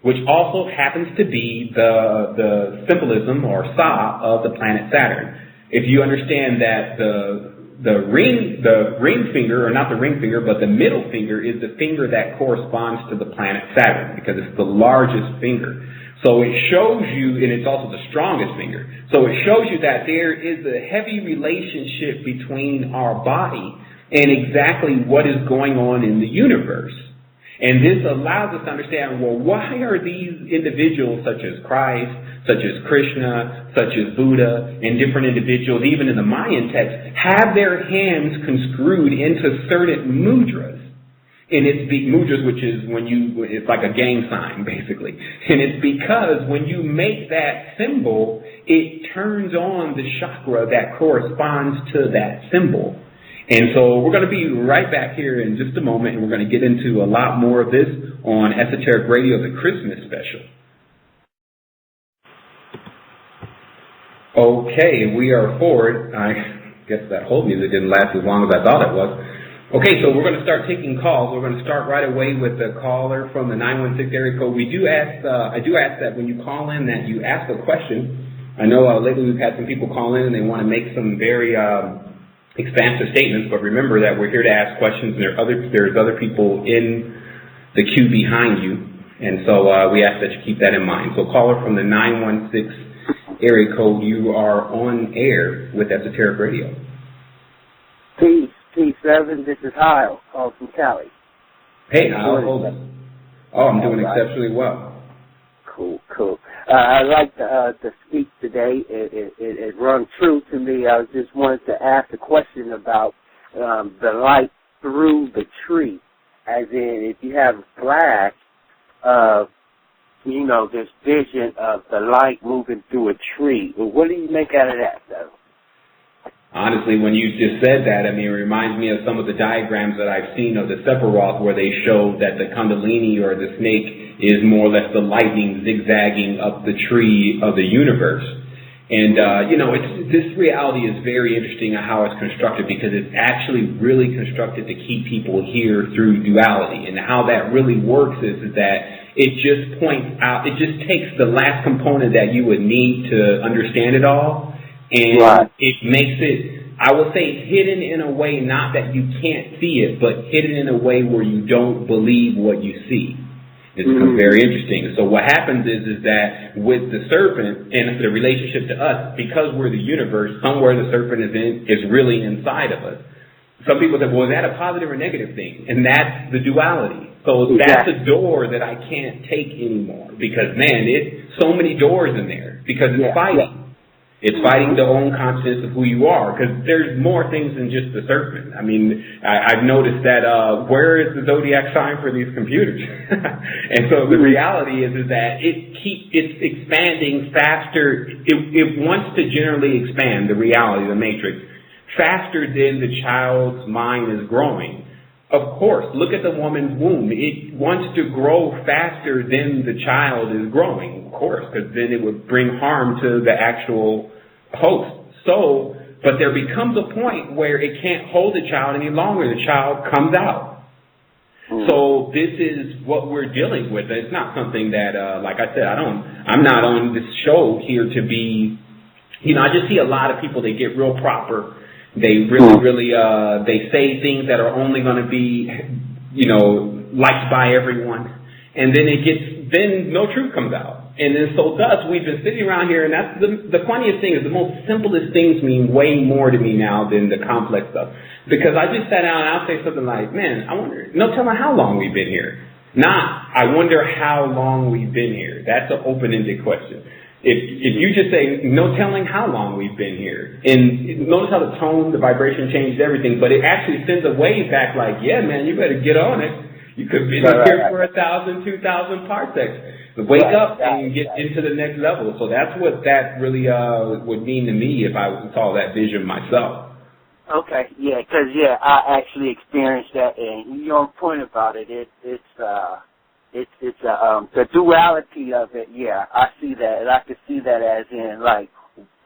which also happens to be the symbolism or Sa of the planet Saturn. If you understand that the ring finger, or not the ring finger, but the middle finger is the finger that corresponds to the planet Saturn because it's the largest finger. So it shows you, and it's also the strongest finger. So it shows you that there is a heavy relationship between our body and exactly what is going on in the universe. And this allows us to understand, well, why are these individuals such as Christ, such as Krishna, such as Buddha, and different individuals, even in the Mayan text, have their hands construed into certain mudras? And it's mudras, which is it's like a gang sign, basically. And it's because when you make that symbol, it turns on the chakra that corresponds to that symbol. And so we're going to be right back here in just a moment, and we're going to get into a lot more of this on Esoteric Radio, the Christmas special. Okay, we are forward. I guess that whole music didn't last as long as I thought it was. Okay, so we're going to start taking calls. We're going to start right away with the caller from the 916 area code. I do ask that when you call in that you ask a question. I know lately we've had some people call in and they want to make some very expansive statements, but remember that we're here to ask questions, and there's other people in the queue behind you, and so we ask that you keep that in mind. So caller from the 916 area code, you are on air with Esoteric Radio. Peace, Sevan. This is Kyle, calling from Cali. Hey, Kyle. I'm doing exceptionally well. Cool. I'd like to speak today. It rung true to me. I just wanted to ask a question about the light through the tree. As in, if you have a flash of, this vision of the light moving through a tree, what do you make out of that, though? Honestly, when you just said that, it reminds me of some of the diagrams that I've seen of the Sephiroth where they show that the Kundalini or the snake is more or less the lightning zigzagging up the tree of the universe. And, this reality is very interesting on how it's constructed because it's actually really constructed to keep people here through duality. And how that really works is that it just points out, it just takes the last component that you would need to understand it all. And It makes it, I will say, hidden in a way, not that you can't see it, but hidden in a way where you don't believe what you see. It's very interesting. So what happens is that with the serpent and the relationship to us, because we're the universe, somewhere the serpent is really inside of us. Some people say, well, is that a positive or negative thing? And that's the duality. So that's a door that I can't take anymore because, man, so many doors in there because it's fighting. It's fighting the own consciousness of who you are, because there's more things than just the serpent. I've noticed that where is the zodiac sign for these computers? And so the reality is that it's expanding faster. It wants to generally expand the reality, the matrix, faster than the child's mind is growing. Of course, look at the woman's womb. It wants to grow faster than the child is growing, of course, because then it would bring harm to the actual host. But there becomes a point where it can't hold the child any longer. The child comes out. So this is what we're dealing with. It's not something that, like I said, I'm not on this show here to be, I just see a lot of people, they get real proper. They really, they say things that are only going to be, liked by everyone. And then no truth comes out. And then so thus we've been sitting around here, and that's the funniest thing is the most simplest things mean way more to me now than the complex stuff. Because I just sat down and I'll say something like, man, I wonder, no telling how long we've been here. Not, I wonder how long we've been here. That's an open-ended question. If you just say, no telling how long we've been here, and notice how the tone, the vibration changed everything, but it actually sends a wave back like, yeah, man, you better get on it. You could be here for 1,000, 2,000 parsecs. Wake up and get into the next level. So that's what that really would mean to me if I saw that vision myself. Okay, because I actually experienced that, and you're on point about it. It's the duality of it. Yeah, I see that, and I can see that as in like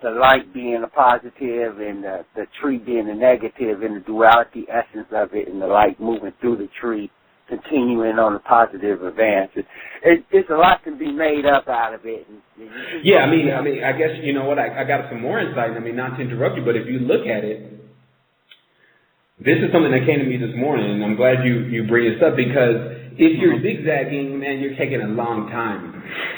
the light being a positive and the tree being a negative, and the duality essence of it, and the light moving through the tree continuing on the positive advance. It's a lot to be made up out of it. Yeah, I mean, I guess, you know what, I got some more insight. I mean, not to interrupt you, but if you look at it, this is something that came to me this morning, and I'm glad you bring this up, because if you're zigzagging, man, you're taking a long time.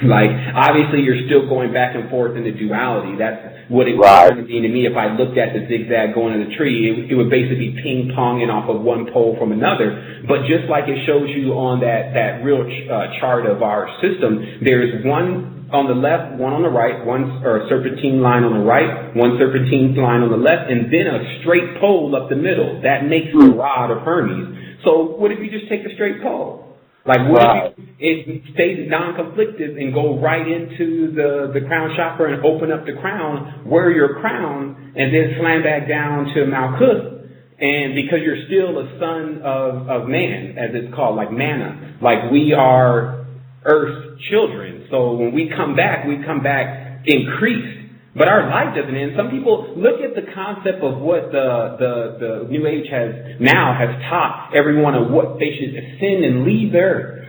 Like, obviously, you're still going back and forth in the duality. That's what it was going to mean to me if I looked at the zigzag going to the tree. It would basically be ping-ponging off of one pole from another. But just like it shows you on that real chart of our system, there's one on the left, one on the right, one serpentine line on the right, one serpentine line on the left, and then a straight pole up the middle. That makes the rod of Hermes. So what if you just take the straight pole? Like, what if it stays non-conflictive and go right into the crown chakra and open up the crown, wear your crown, and then slam back down to Malkuth? And because you're still a son of man, as it's called, like manna, like we are Earth's children. So when we come back increased. But our life doesn't end. Some people look at the concept of what the New Age has taught everyone of what they should ascend and leave the earth.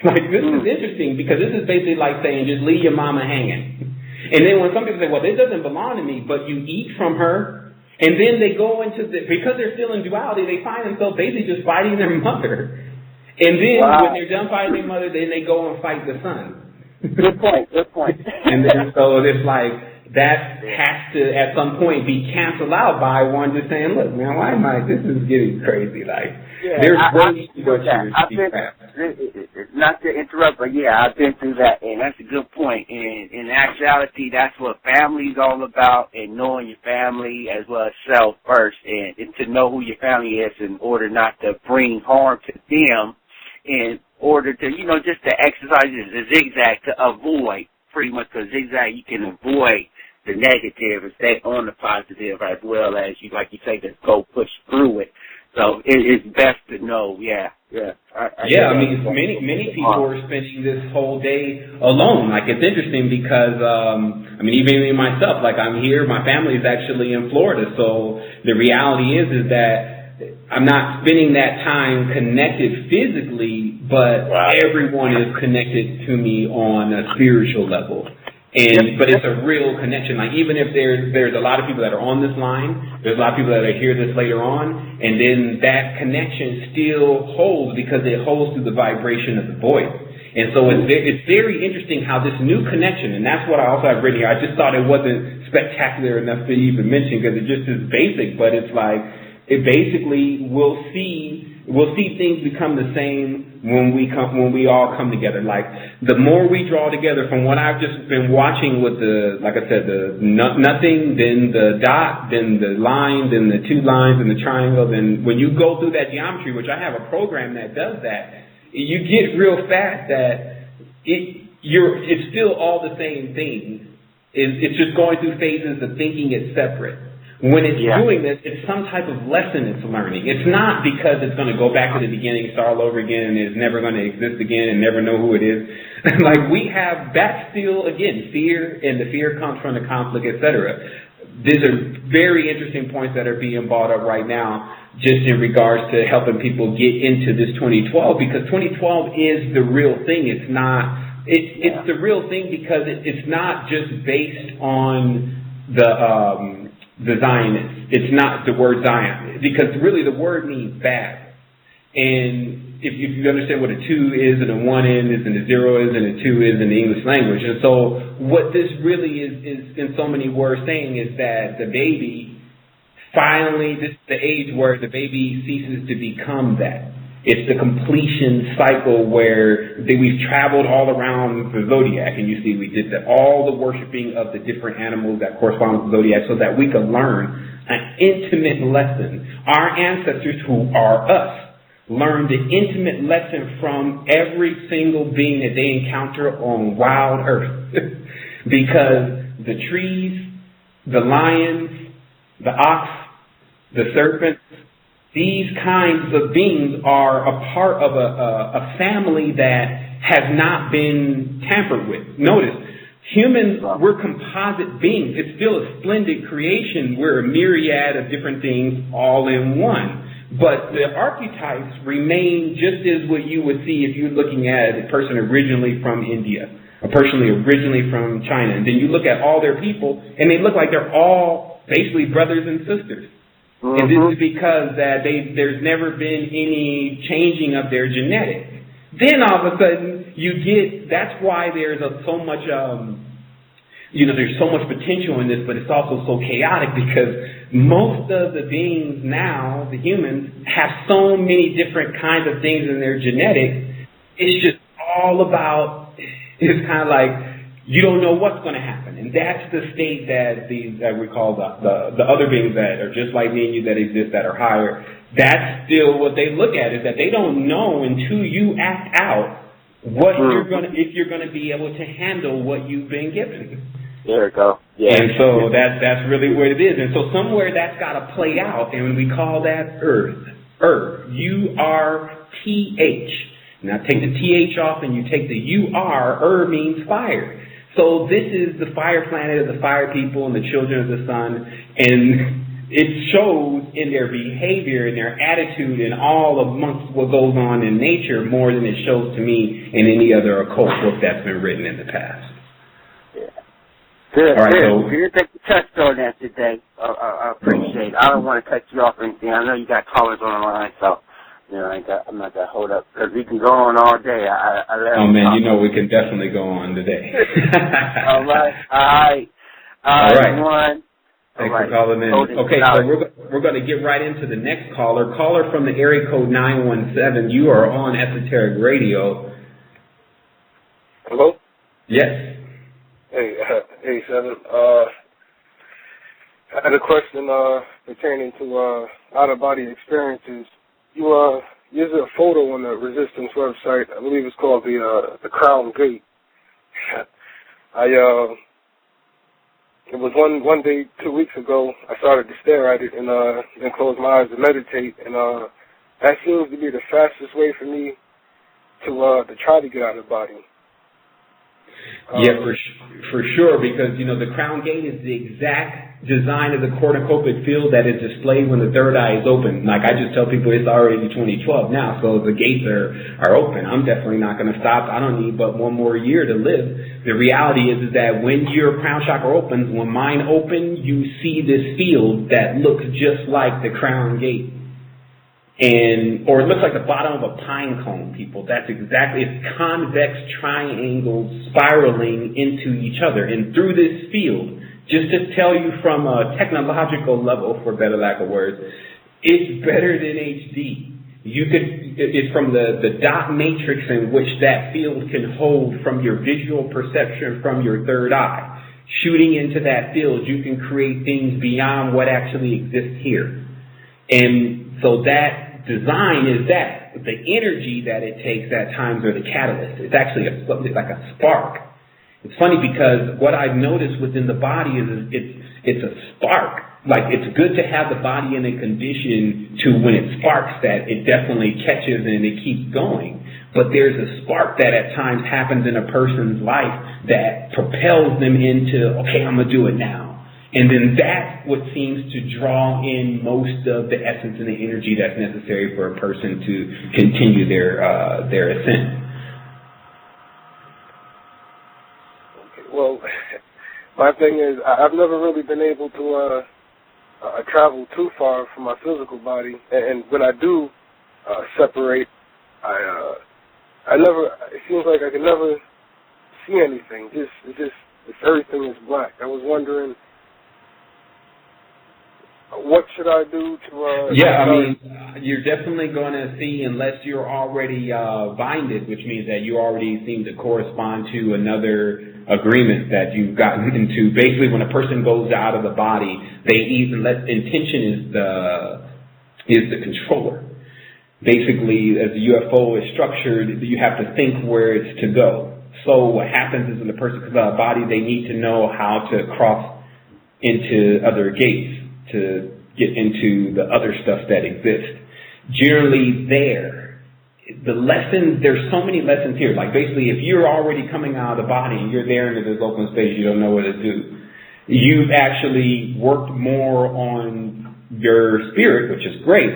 Like, this is interesting, because this is basically like saying just leave your mama hanging. And then when some people say, well, this doesn't belong to me, but you eat from her, and then they go into because they're still in duality, they find themselves basically just fighting their mother. And then when they're done fighting their mother, then they go and fight the son. Good point. And then so it's like that has to at some point be canceled out by one just saying, look, man, why am I, this is getting crazy. Like, there's way too much not to interrupt, but I've been through that, and that's a good point. And in actuality, that's what family's all about, and knowing your family as well as self first, and to know who your family is in order not to bring harm to them, in order to, just to exercise the zigzag to avoid, pretty much, because zigzag, you can avoid the negative and stay on the positive, as well as, like you say, just go push through it. So it's best to know, I mean, many people are spending this whole day alone. Like, it's interesting because, even myself, like, I'm here, my family is actually in Florida, so the reality is that I'm not spending that time connected physically, but everyone is connected to me on a spiritual level. But it's a real connection. Like, even if there's a lot of people that are on this line, there's a lot of people that are hear this later on, and then that connection still holds because it holds through the vibration of the voice. And so it's very interesting how this new connection, and that's what I also have written here. I just thought it wasn't spectacular enough to even mention because it just is basic, but it's like, it basically we'll see things become the same when we all come together. Like, the more we draw together, from what I've just been watching with the nothing, then the dot, then the line, then the two lines, and the triangle, then when you go through that geometry, which I have a program that does that, you get real fast that it's still all the same thing. It's just going through phases of thinking it's separate. When it's doing this, it's some type of lesson it's learning. It's not because it's going to go back to the beginning, start all over again, and it's never going to exist again and never know who it is. Like, we have, that's still, again, fear, and the fear comes from the conflict, etc. These are very interesting points that are being brought up right now, just in regards to helping people get into this 2012, because 2012 is the real thing. It's not, it's the real thing because it's not just based on the Zionists. It's not the word Zion, because really the word means bad. And if you understand what a 2 is and a 1 is and a 0 is and a 2 is in the English language. And so what this really is in so many words saying is that the baby finally, this is the age where the baby ceases to become that. It's the completion cycle where we've traveled all around the zodiac, and you see we did all the worshiping of the different animals that correspond with the zodiac so that we could learn an intimate lesson. Our ancestors, who are us, learned an intimate lesson from every single being that they encounter on wild earth. Because the trees, the lions, the ox, the serpents, these kinds of beings are a part of a family that has not been tampered with. Notice, humans, we're composite beings. It's still a splendid creation. We're a myriad of different things all in one. But the archetypes remain just as what you would see if you're looking at a person originally from India, a person originally from China. And then you look at all their people, and they look like they're all basically brothers and sisters. Mm-hmm. And this is because that there's never been any changing of their genetics. Then all of a sudden that's why there's so much, there's so much potential in this, but it's also so chaotic because most of the beings now, the humans, have so many different kinds of things in their genetics. It's just all about, it's kind of like you don't know what's going to happen. And that's the state that we call the other beings that are just like me and you that exist that are higher. That's still what they look at, is that they don't know until you act out what if you're going to be able to handle what you've been given. There we go. Yeah. And so that's really what it is. And so somewhere that's got to play out, and we call that Earth. U-R-T-H. Now take the T-H off and you take the U-R. Means fire. So this is the fire planet of the fire people and the children of the sun. And it shows in their behavior and their attitude and all amongst what goes on in nature more than it shows to me in any other occult book that's been written in the past. Good, all right, good. so, You didn't touch on that today. I appreciate it. I don't want to cut you off or anything. I know you got callers on the line, so I'm not going to hold up because we can go on all day. Oh, man, we can definitely go on today. All right. One. Thanks for calling in. Okay, so we're going to get right into the next caller. Caller from the area code 917. You are on Esoteric Radio. Hello? Yes. Hey, Sevan. I had a question pertaining to out-of-body experiences. There's a photo on the Resistance website. I believe it's called the Crown Gate. It was one day 2 weeks ago. I started to stare at it and close my eyes and meditate, and that seems to be the fastest way for me to try to get out of the body. Yeah, for sure, because, the Crown Gate is the exact design of the cornucopic field that is displayed when the third eye is open. Like I just tell people, it's already 2012 now, so the gates are open. I'm definitely not going to stop. I don't need but one more year to live. The reality is that when your crown chakra opens, when mine open, you see this field that looks just like the Crown Gate. Or it looks like the bottom of a pine cone, people. That's exactly, it's convex triangles spiraling into each other. And through this field, just to tell you from a technological level, for better lack of words, it's better than HD. It's from the dot matrix in which that field can hold from your visual perception from your third eye. Shooting into that field, you can create things beyond what actually exists here. And so that design is that the energy that it takes at times are the catalyst. It's actually something like a spark. It's funny because what I've noticed within the body is it's a spark. Like, it's good to have the body in a condition to when it sparks that it definitely catches and it keeps going. But there's a spark that at times happens in a person's life that propels them into, okay, I'm going to do it now. And then that's what seems to draw in most of the essence and the energy that's necessary for a person to continue their ascent. Okay, well, my thing is, I've never really been able to travel too far from my physical body, and when I do separate, it seems like I can never see anything. Everything is black. I was wondering, what should I do to... you're definitely going to see, unless you're already binded, which means that you already seem to correspond to another agreement that you've gotten into. Basically, when a person goes out of the body, intention is the controller. Basically, as the UFO is structured, you have to think where it's to go. So what happens is when the person comes out of the body, they need to know how to cross into other gates to get into the other stuff that exists. Generally there's so many lessons here. Like basically, if you're already coming out of the body and you're there into this open space, you don't know what to do. You've actually worked more on your spirit, which is great.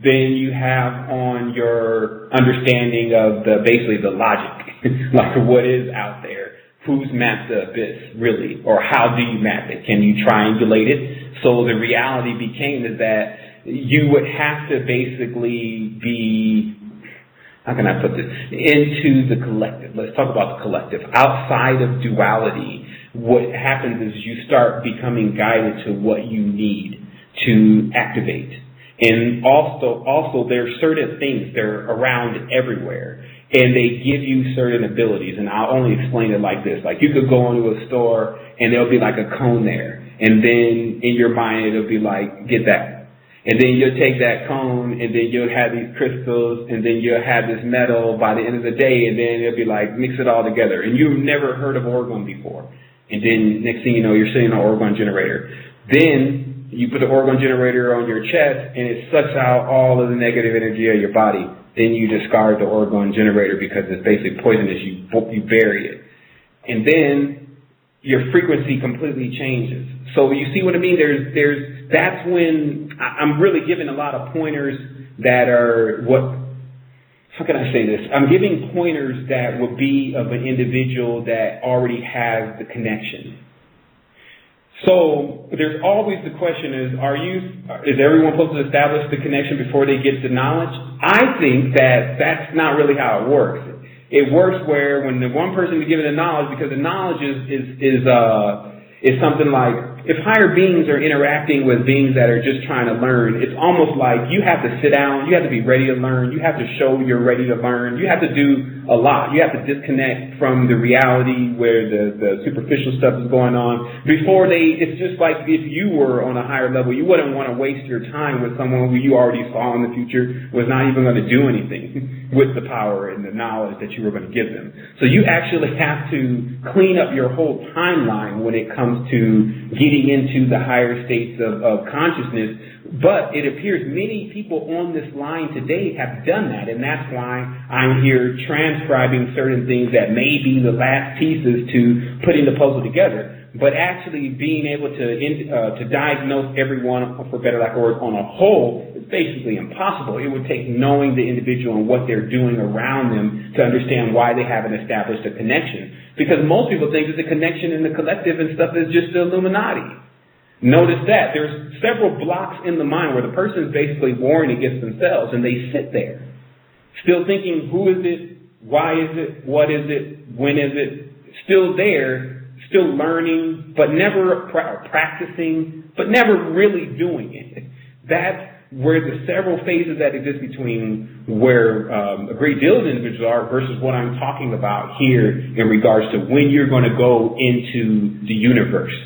then you have on your understanding of basically the logic, like what is out there. Who's mapped the abyss, really? Or how do you map it? Can you triangulate it? So the reality became is that you would have to basically be, how can I put this, into the collective. Let's talk about the collective. Outside of duality, what happens is you start becoming guided to what you need to activate. And also there's certain things, they're around everywhere. And they give you certain abilities, and I'll only explain it like this. Like, you could go into a store, and there'll be like a cone there, and then in your mind, it'll be like, get that. And then you'll take that cone, and then you'll have these crystals, and then you'll have this metal by the end of the day, and then it'll be like, mix it all together. And you've never heard of orgone before. And then next thing you know, you're sitting on an orgone generator. Then you put the orgone generator on your chest, and it sucks out all of the negative energy of your body. Then you discard the orgone generator because it's basically poisonous. You bury it. And then your frequency completely changes. So you see what I mean? That's when I'm really giving a lot of pointers that are how can I say this? I'm giving pointers that would be of an individual that already has the connection. So there's always the question is everyone supposed to establish the connection before they get the knowledge? I think that's not really how it works. It works where when the one person is given the knowledge, because the knowledge is something like, if higher beings are interacting with beings that are just trying to learn, it's almost like you have to sit down, you have to be ready to learn, you have to show you're ready to learn, you have to do a lot. You have to disconnect from the reality where the superficial stuff is going on. It's just like if you were on a higher level, you wouldn't want to waste your time with someone who you already saw in the future was not even going to do anything with the power and the knowledge that you were going to give them. So you actually have to clean up your whole timeline when it comes to getting into the higher states of consciousness. But it appears many people on this line today have done that, and that's why I'm here transcribing certain things that may be the last pieces to putting the puzzle together. But actually being able to diagnose everyone, for better lack of words, on a whole is basically impossible. It would take knowing the individual and what they're doing around them to understand why they haven't established a connection. Because most people think that the connection in the collective and stuff is just the Illuminati. Notice that there's several blocks in the mind where the person is basically warring against themselves, and they sit there still thinking, who is it, why is it, what is it, when is it, still there, still learning, but never practicing, but never really doing it. That's where the several phases that exist between where a great deal of individuals are versus what I'm talking about here in regards to when you're going to go into the universe.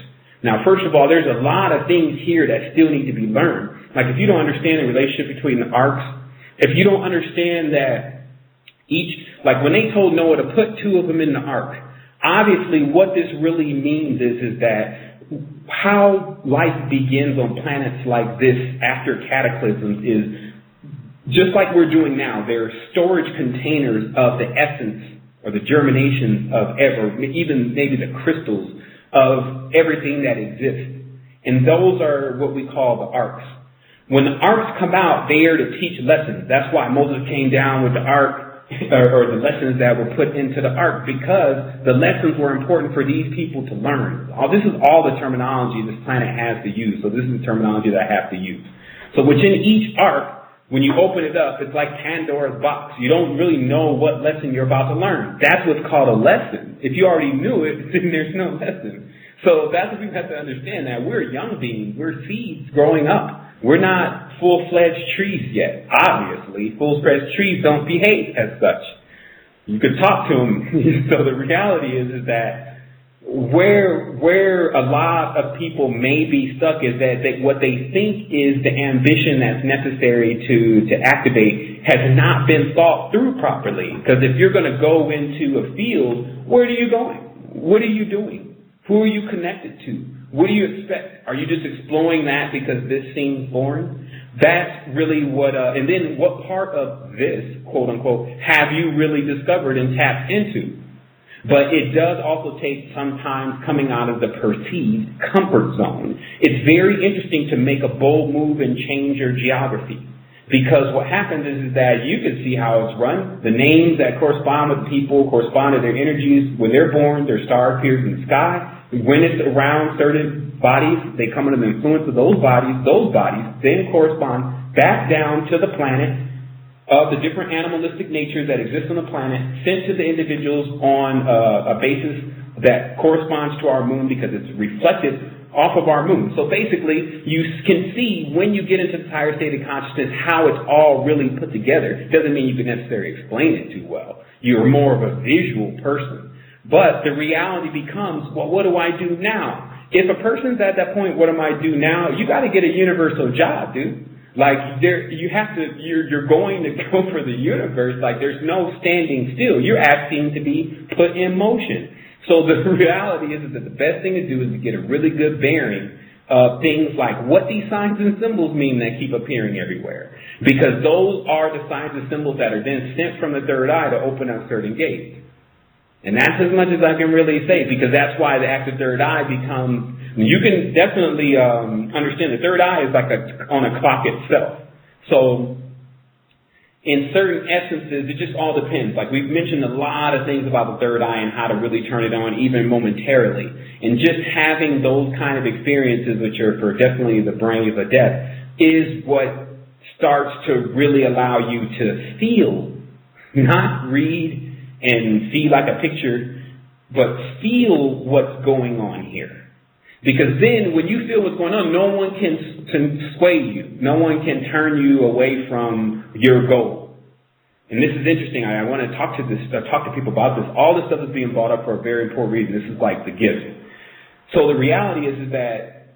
Now, first of all, there's a lot of things here that still need to be learned. Like if you don't understand the relationship between the arcs, if you don't understand that like when they told Noah to put two of them in the ark, obviously what this really means is that how life begins on planets like this after cataclysms is just like we're doing now. There are storage containers of the essence or the germinations of even maybe the crystals of everything that exists. And those are what we call the arcs. When the arcs come out, they are to teach lessons. That's why Moses came down with the ark, or the lessons that were put into the ark, because the lessons were important for these people to learn. This is all the terminology this planet has to use. So this is the terminology that I have to use. So within each arc, when you open it up, it's like Pandora's box. You don't really know what lesson you're about to learn. That's what's called a lesson. If you already knew it, then there's no lesson. So that's what we have to understand, that we're young beings. We're seeds growing up. We're not full-fledged trees yet, obviously. Full-fledged trees don't behave as such. You could talk to them. So the reality is that where a lot of people may be stuck is that what they think is the ambition that's necessary to activate has not been thought through properly. Because if you're going to go into a field, where are you going? What are you doing? Who are you connected to? What do you expect? Are you just exploring that because this seems boring? That's really what, and then what part of this, quote unquote, have you really discovered and tapped into? But it does also take sometimes coming out of the perceived comfort zone. It's very interesting to make a bold move and change your geography. Because what happens is that you can see how it's run. The names that correspond with people correspond to their energies. When they're born, their star appears in the sky. When it's around certain bodies, they come under the influence of those bodies. Those bodies then correspond back down to the planet of the different animalistic natures that exist on the planet, sent to the individuals on a basis that corresponds to our moon because it's reflected off of our moon. So basically, you can see when you get into the higher state of consciousness how it's all really put together. Doesn't mean you can necessarily explain it too well. You're more of a visual person. But the reality becomes, well, what do I do now? If a person's at that point, what am I do now? You got to get a universal job, dude. Like you're going to go for the universe. Like there's no standing still. You're asking to be put in motion. So the reality is that the best thing to do is to get a really good bearing of things like what these signs and symbols mean that keep appearing everywhere. Because those are the signs and symbols that are then sent from the third eye to open up certain gates. And that's as much as I can really say, because that's why the active third eye becomes, you can definitely understand the third eye is like on a clock itself. So in certain essences, it just all depends. Like we've mentioned a lot of things about the third eye and how to really turn it on even momentarily. And just having those kind of experiences, which are for definitely the brave adept, is what starts to really allow you to feel, not read and see like a picture, but feel what's going on here. Because then when you feel what's going on, no one can sway you. No one can turn you away from your goal. And this is interesting. I want to talk to people about this. All this stuff is being brought up for a very important reason. This is like the gift. So the reality is that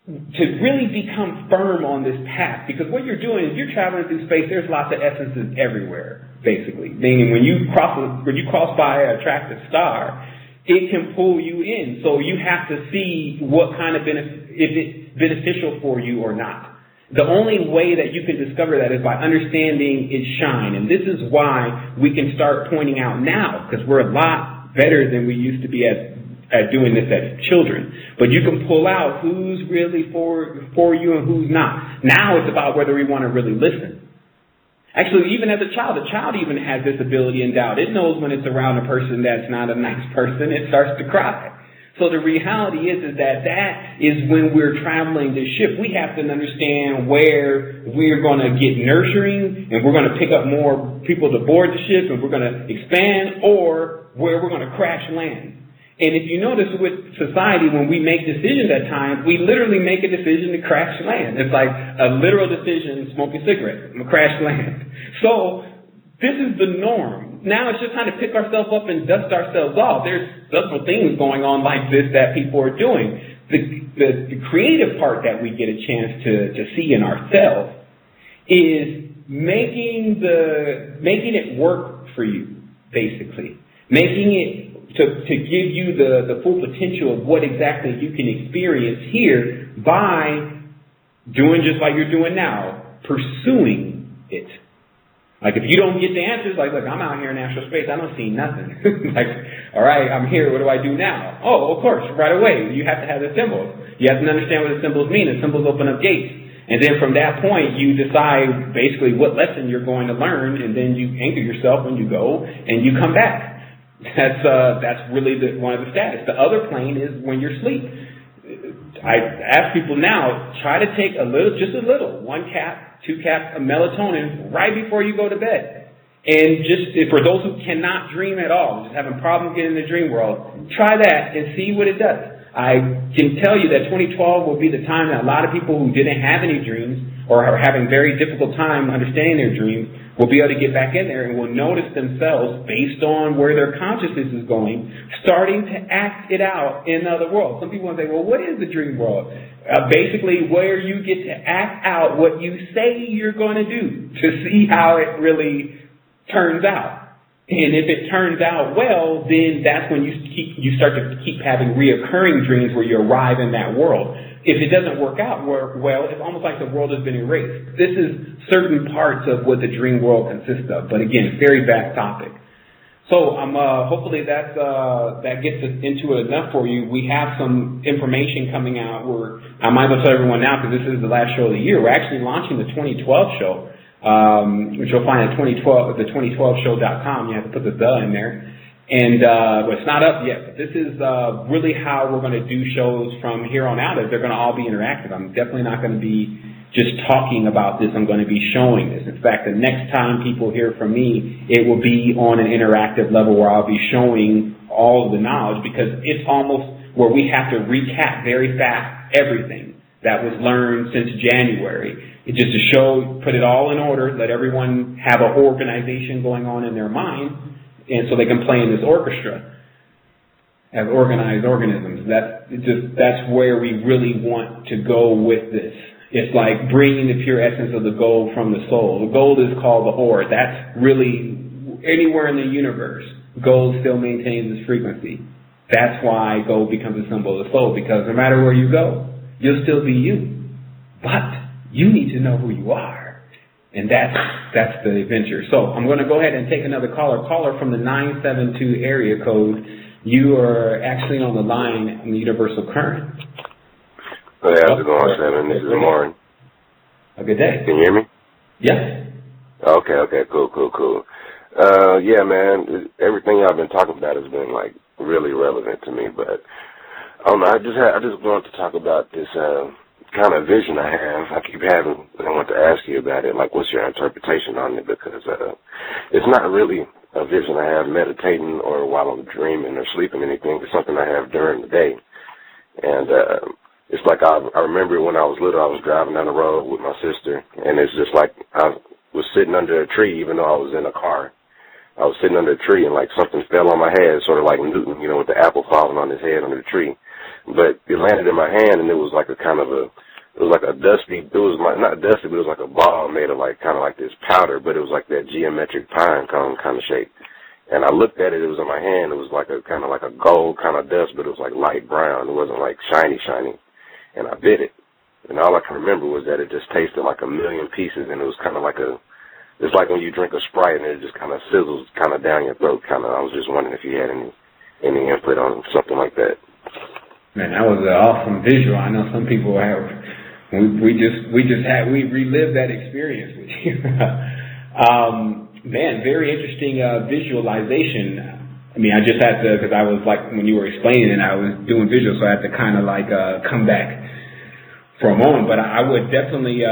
to really become firm on this path, because what you're doing is you're traveling through space, there's lots of essences everywhere, basically. Meaning when you cross by an attractive star, it can pull you in. So you have to see what kind of if it's beneficial for you or not. The only way that you can discover that is by understanding its shine. And this is why we can start pointing out now, because we're a lot better than we used to be at doing this as children. But you can pull out who's really for you and who's not. Now it's about whether we want to really listen. Actually, even as a child even has this ability and doubt. It knows when it's around a person that's not a nice person, it starts to cry. So the reality is that is when we're traveling this ship, we have to understand where we're going to get nurturing and we're going to pick up more people to board the ship and we're going to expand, or where we're going to crash land. And if you notice with society, when we make decisions at times, we literally make a decision to crash land. It's like a literal decision, smoke a cigarette, I'm going to crash land. So this is the norm. Now it's just trying to pick ourselves up and dust ourselves off. There's several things going on like this that people are doing. The creative part that we get a chance to see in ourselves is making it work for you, basically. Making it to give you the full potential of what exactly you can experience here by doing just like you're doing now, pursuing it. Like if you don't get the answers, like, look, I'm out here in astral space, I don't see nothing. Like, all right, I'm here, what do I do now? Oh, of course, right away, you have to have the symbols. You have to understand what the symbols mean. The symbols open up gates. And then from that point, you decide basically what lesson you're going to learn, and then you anchor yourself when you go, and you come back. That's really one of the status. The other plane is when you're asleep. I ask people now, try to take just a little, 1 cap, 2 caps of melatonin right before you go to bed. And just for those who cannot dream at all, just having problems getting in the dream world, try that and see what it does. I can tell you that 2012 will be the time that a lot of people who didn't have any dreams or are having very difficult time understanding their dreams will be able to get back in there and will notice themselves, based on where their consciousness is going, starting to act it out in the other world. Some people will say, well, what is the dream world? Basically, where you get to act out what you say you're going to do to see how it really turns out. And if it turns out well, then that's when you start to keep having reoccurring dreams where you arrive in that world. If it doesn't work out well, it's almost like the world has been erased. This is certain parts of what the dream world consists of. But again, very vast topic. So hopefully that gets us into it enough for you. We have some information coming out. I might as well tell everyone now because this is the last show of the year. We're actually launching the 2012 show, which you'll find at the2012show.com. You have to put the in there. And but it's not up yet. But this is really how we're going to do shows from here on out. They're going to all be interactive. I'm definitely not going to be just talking about this. I'm going to be showing this. In fact, the next time people hear from me, it will be on an interactive level where I'll be showing all of the knowledge, because it's almost where we have to recap very fast everything that was learned since January. It's just to show, put it all in order, let everyone have an organization going on in their mind, and so they can play in this orchestra as organized organisms. That's where we really want to go with this. It's like bringing the pure essence of the gold from the soul. The gold is called the ore. That's really anywhere in the universe. Gold still maintains its frequency. That's why gold becomes a symbol of the soul, because no matter where you go, you'll still be you. But you need to know who you are. And that's the adventure. So I'm going to go ahead and take another caller. Caller from the 972 area code. You are actually on the line on the Universal Current. Hey, how's it going, Sevan? This is Omar. A good day. Can you hear me? Yes. Okay, cool. Yeah, man, everything I've been talking about has been, like, really relevant to me, but I don't know, I just wanted to talk about this kind of vision I have. I keep having, and I want to ask you about it, like, what's your interpretation on it, because it's not really a vision I have meditating or while I'm dreaming or sleeping or anything. It's something I have during the day, and it's like I remember when I was little, I was driving down the road with my sister, and it's just like I was sitting under a tree, even though I was in a car. I was sitting under a tree, and like something fell on my head, sort of like Newton, you know, with the apple falling on his head under the tree. But it landed in my hand, and it was like not dusty, but it was like a ball made of like kind of like this powder, but it was like that geometric pine cone kind of shape. And I looked at it, it was in my hand, it was like a kind of like a gold kind of dust, but it was like light brown. It wasn't like shiny. And I bit it. And all I can remember was that it just tasted like a million pieces, and it was kind of like it's like when you drink a Sprite and it just kind of sizzles kind of down your throat, kind of. I was just wondering if you had any input on something like that. Man, that was an awesome visual. I know some people have, we relived that experience with you. Man, very interesting visualization. I mean, I just had to, because I was like, when you were explaining it, I was doing visuals, so I had to kind of like come back for a moment. But I would definitely,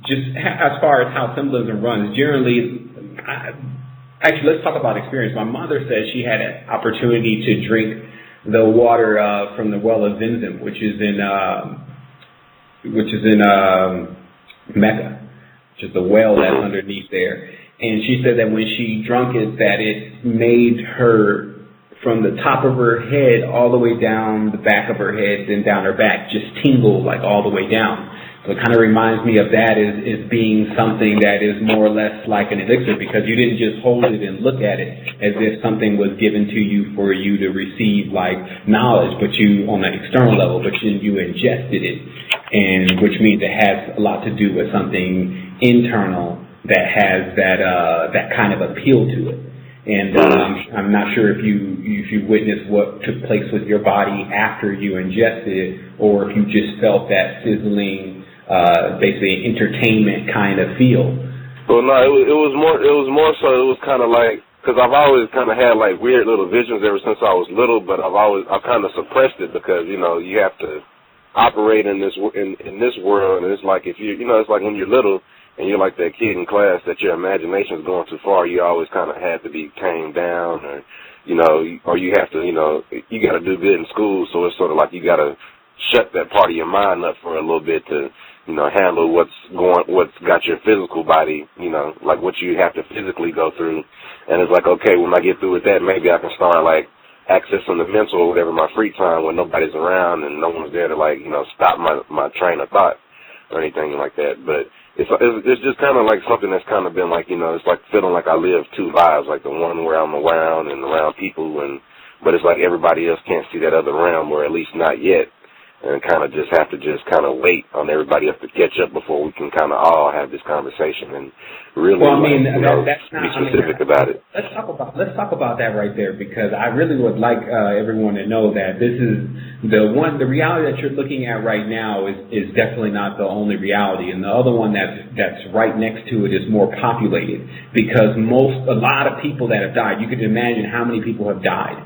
just as far as how symbolism runs, generally, actually, let's talk about experience. My mother said she had an opportunity to drink the water from the well of Zemzem, which is in Mecca, which is the well that's underneath there. And she said that when she drunk it, that it made her, from the top of her head all the way down the back of her head, then down her back, just tingle like all the way down. So it kind of reminds me of that as being something that is more or less like an elixir, because you didn't just hold it and look at it as if something was given to you for you to receive like knowledge, but you on the external level, but you ingested it, and which means it has a lot to do with something internal that has that kind of appeal to it. And I'm not sure if you witnessed what took place with your body after you ingested it, or if you just felt that sizzling, basically entertainment kind of feel. Well, no, it was more so. It was kind of like, because I've always kind of had like weird little visions ever since I was little, but I've kind of suppressed it, because you know you have to operate in this world, and it's like if it's like when you're little. And you're like that kid in class that your imagination is going too far, you always kind of have to be tamed down, or you have to, you got to do good in school, so it's sort of like you got to shut that part of your mind up for a little bit to, handle what's got your physical body, like what you have to physically go through. And it's like, okay, when I get through with that, maybe I can start like accessing the mental or whatever, my free time when nobody's around and no one's there to like, stop my train of thought or anything like that. But it's just kind of like something that's kind of been like, it's like feeling like I live two lives, like the one where I'm around and around people, but it's like everybody else can't see that other realm, or at least not yet. and kind of just have to wait on everybody else to catch up before we can kind of all have this conversation and really be specific about it. Let's talk about that right there, because I really would like everyone to know that this is the reality that you're looking at right now is definitely not the only reality, and the other one that's right next to it is more populated, because a lot of people that have died, you could imagine how many people have died.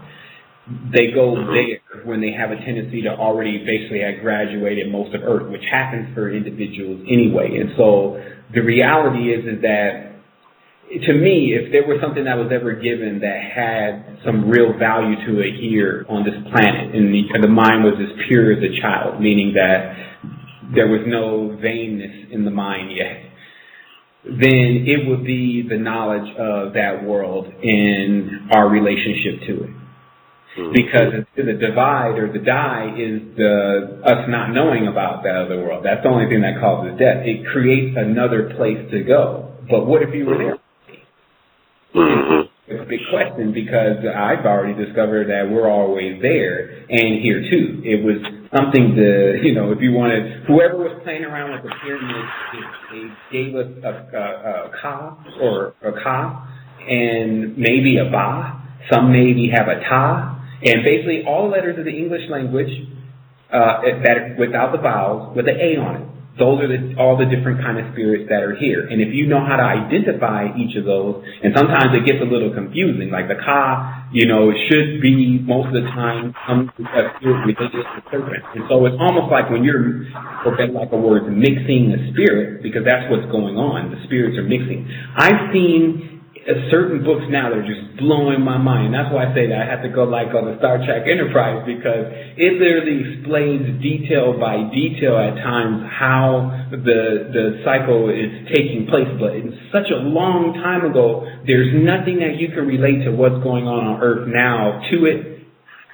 They go there when they have a tendency to already basically have graduated most of Earth, which happens for individuals anyway. And so the reality is that, to me, if there was something that was ever given that had some real value to it here on this planet, and the mind was as pure as a child, meaning that there was no vainness in the mind yet, then it would be the knowledge of that world and our relationship to it. Because the divide or the die is us not knowing about that other world. That's the only thing that causes death. It creates another place to go. But what if you were there? It's a big question, because I've already discovered that we're always there and here too. It was something to, if you wanted, whoever was playing around with the pyramids, they gave us a ka or a ka and maybe a ba. Some maybe have a ta. And basically all letters of the English language that without the vowels with an A on it. Those are all the different kind of spirits that are here. And if you know how to identify each of those, and sometimes it gets a little confusing, like the ka, it should be most of the time some spirit related to serpent. And so it's almost like when you're, for better like a word, mixing the spirit, because that's what's going on. The spirits are mixing. I've seen certain books now that are just blowing my mind. That's why I say that I have to go like on the Star Trek Enterprise, because it literally explains detail by detail at times how the cycle is taking place. But in such a long time ago, there's nothing that you can relate to what's going on Earth now to it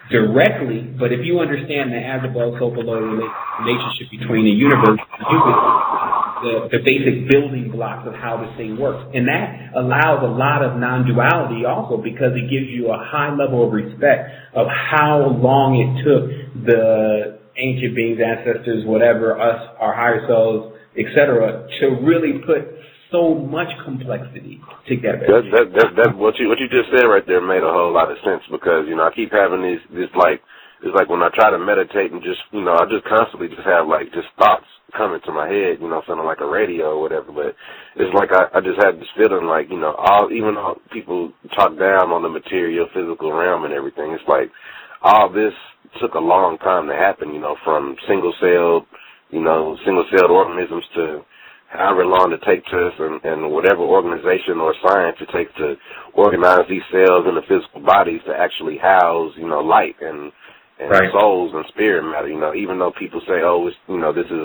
directly. But if you understand the as above, so below relationship between the universe and the basic building blocks of how this thing works. And that allows a lot of non-duality also, because it gives you a high level of respect of how long it took the ancient beings, ancestors, whatever, us, our higher selves, etc., to really put so much complexity together. That what you just said right there made a whole lot of sense, because, I keep having it's like when I try to meditate and just, I just constantly just have just thoughts coming to my head, sounding like a radio or whatever, but it's like I just had this feeling like, even though people talk down on the material, physical realm and everything, it's like all this took a long time to happen, from single-celled organisms to however long it takes us and whatever organization or science it takes to organize these cells in the physical bodies to actually house, light and right. Souls and spirit matter, even though people say, it's, this is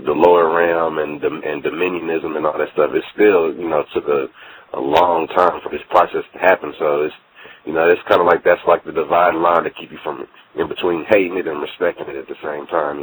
the lower realm and dominionism and all that stuff, it still, took a long time for this process to happen. So it's, it's kind of like that's like the dividing line to keep you from in between hating it and respecting it at the same time,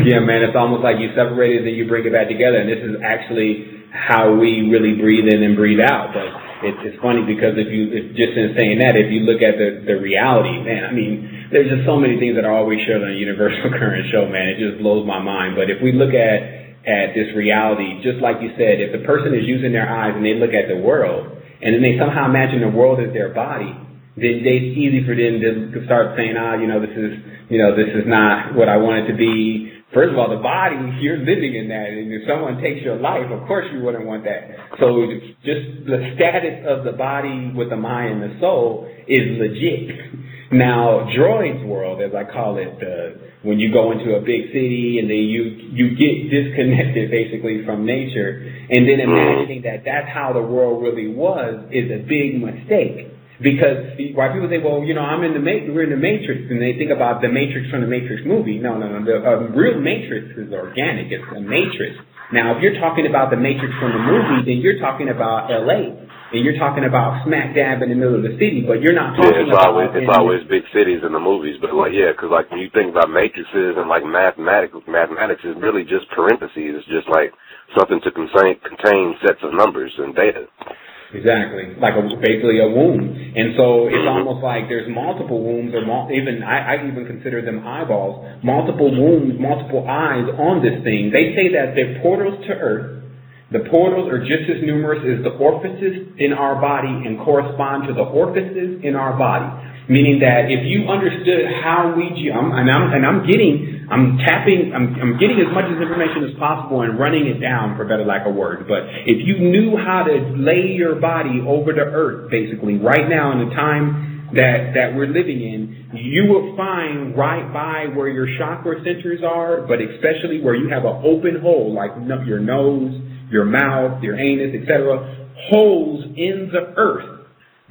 Yeah, man, it's almost like you separate it and you bring it back together, and this is actually how we really breathe in and breathe out. But it's funny, because if just in saying that, if you look at the reality, man, I mean, there's just so many things that are always shared on a Universal Current show, man. It just blows my mind. But if we look at this reality, just like you said, if the person is using their eyes and they look at the world, and then they somehow imagine the world as their body, then it's easy for them to start saying, this is not what I want it to be. First of all, the body, you're living in that, and if someone takes your life, of course you wouldn't want that. So just the status of the body with the mind and the soul is legit. Now, Droid's world, as I call it, when you go into a big city and then you get disconnected basically from nature, and then imagining that that's how the world really was is a big mistake. Because why people say, well, we're in the Matrix, and they think about the Matrix from the Matrix movie. No. The real Matrix is organic. It's a matrix. Now, if you're talking about the Matrix from the movie, then you're talking about L.A., and you're talking about smack dab in the middle of the city, but you're not talking about... It's always big cities in the movies, but because when you think about matrices and mathematics is really just parentheses. It's just like something to contain sets of numbers and data. Exactly, like basically a womb. And so it's almost like there's multiple wombs, or I even consider them eyeballs, multiple wombs, multiple eyes on this thing. They say that they're portals to Earth. The portals are just as numerous as the orifices in our body and correspond to the orifices in our body. Meaning that if you understood how I'm getting as much information as possible and running it down, for better lack of words. But if you knew how to lay your body over the earth, basically, right now in the time that we're living in, you will find right by where your chakra centers are, but especially where you have an open hole, like your nose, your mouth, your anus, etc., holes in the earth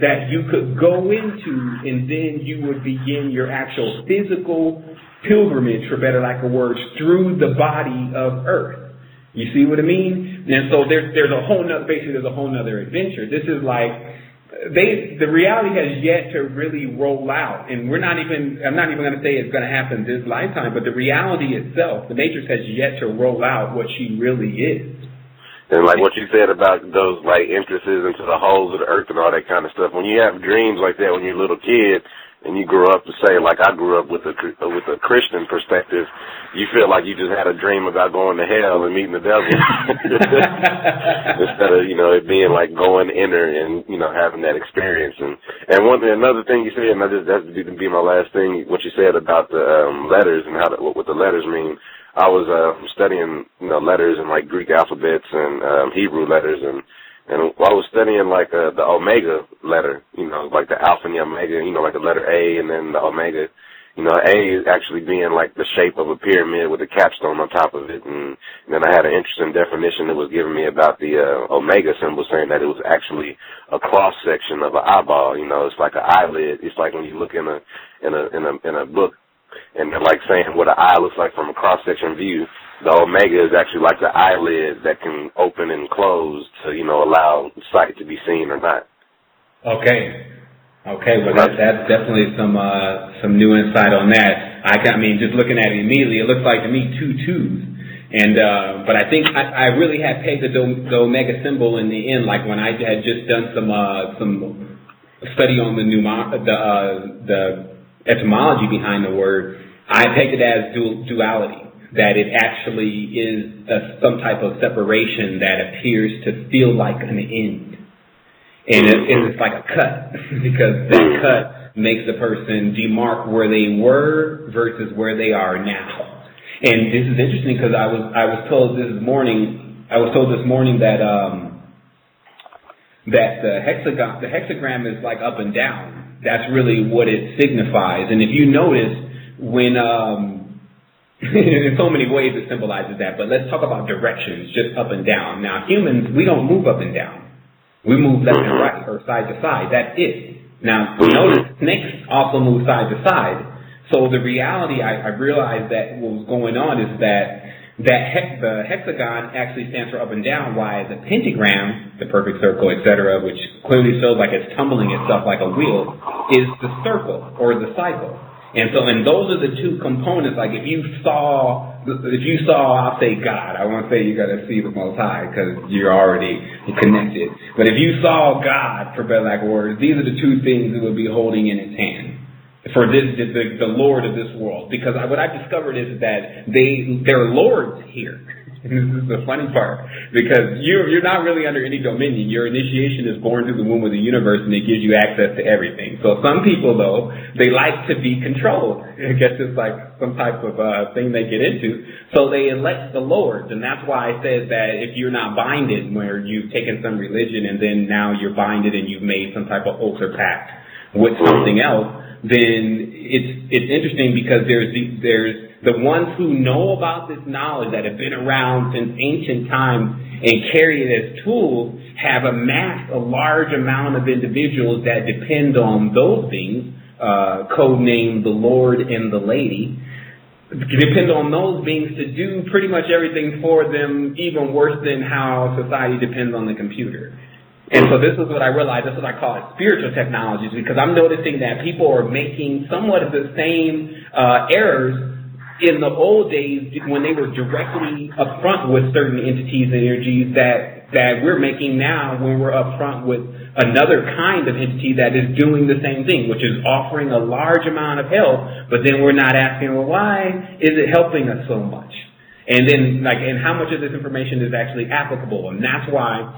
that you could go into, and then you would begin your actual physical pilgrimage, for better lack of words, through the body of Earth. You see what I mean? And so there's a whole nother adventure. This is like the reality has yet to really roll out, and I'm not even going to say it's going to happen this lifetime, but the reality itself, the Matrix has yet to roll out what she really is. And like what you said about those like entrances into the holes of the earth and all that kind of stuff, when you have dreams like that when you're a little kid and you grow up to say, like I grew up with a Christian perspective, you feel like you just had a dream about going to hell and meeting the devil instead of, it being like going inner and, having that experience. And another thing you said, and that's to be my last thing, what you said about the letters and what the letters mean. I was studying, letters and like Greek alphabets and Hebrew letters, and I was studying like the Omega letter, like the Alpha and the Omega, like the letter A and then the Omega. A is actually being like the shape of a pyramid with a capstone on top of it, and then I had an interesting definition that was given me about the Omega symbol, saying that it was actually a cross section of an eyeball. It's like an eyelid. It's like when you look in a book. And they're like saying what an eye looks like from a cross-section view. The Omega is actually like the eyelid that can open and close to, allow sight to be seen or not. Okay, well that's definitely some new insight on that. I mean, just looking at it immediately, it looks like to me 2 twos. And but I think I really had pegged the Omega symbol in the end, like when I had just done some study on the etymology behind the word. I pegged it as duality, that it actually is some type of separation that appears to feel like an end. And it's like a cut, because that cut makes the person demark where they were versus where they are now. And this is interesting because I was told this morning that the hexagram is like up and down. That's really what it signifies. And if you notice, when in so many ways it symbolizes that, but let's talk about directions, just up and down. Now, humans, we don't move up and down. We move left and right, or side to side. That's it. Now, notice snakes also move side to side. So the reality, I realized that what was going on is that the hexagon actually stands for up and down, while the pentagram, the perfect circle, etc., which clearly shows like it's tumbling itself like a wheel, is the circle or the cycle. And those are the two components. Like if you saw, I'll say God. I won't say you got to see the Most High because you're already connected. But if you saw God, for better lack of words, these are the two things it would be holding in its hand. For the Lord of this world, because what I discovered is that they're lords here. This is the funny part, because you're not really under any dominion. Your initiation is born through the womb of the universe, and it gives you access to everything. So some people, though, they like to be controlled. I guess it's like some type of thing they get into. So they elect the lords, and that's why I said that if you're not binded, where you've taken some religion and then now you're binded and you've made some type of oath or pact with something else, then it's interesting because there's the ones who know about this knowledge that have been around since ancient times and carry it as tools have amassed a large amount of individuals that depend on those things, codenamed the Lord and the Lady, depend on those beings to do pretty much everything for them, even worse than how society depends on the computer. And so this is what I realized, this is what I call it spiritual technologies, because I'm noticing that people are making somewhat of the same errors in the old days when they were directly upfront with certain entities and energies that that we're making now when we're up front with another kind of entity that is doing the same thing, which is offering a large amount of help, but then we're not asking, well, why is it helping us so much? And then, and how much of this information is actually applicable? And that's why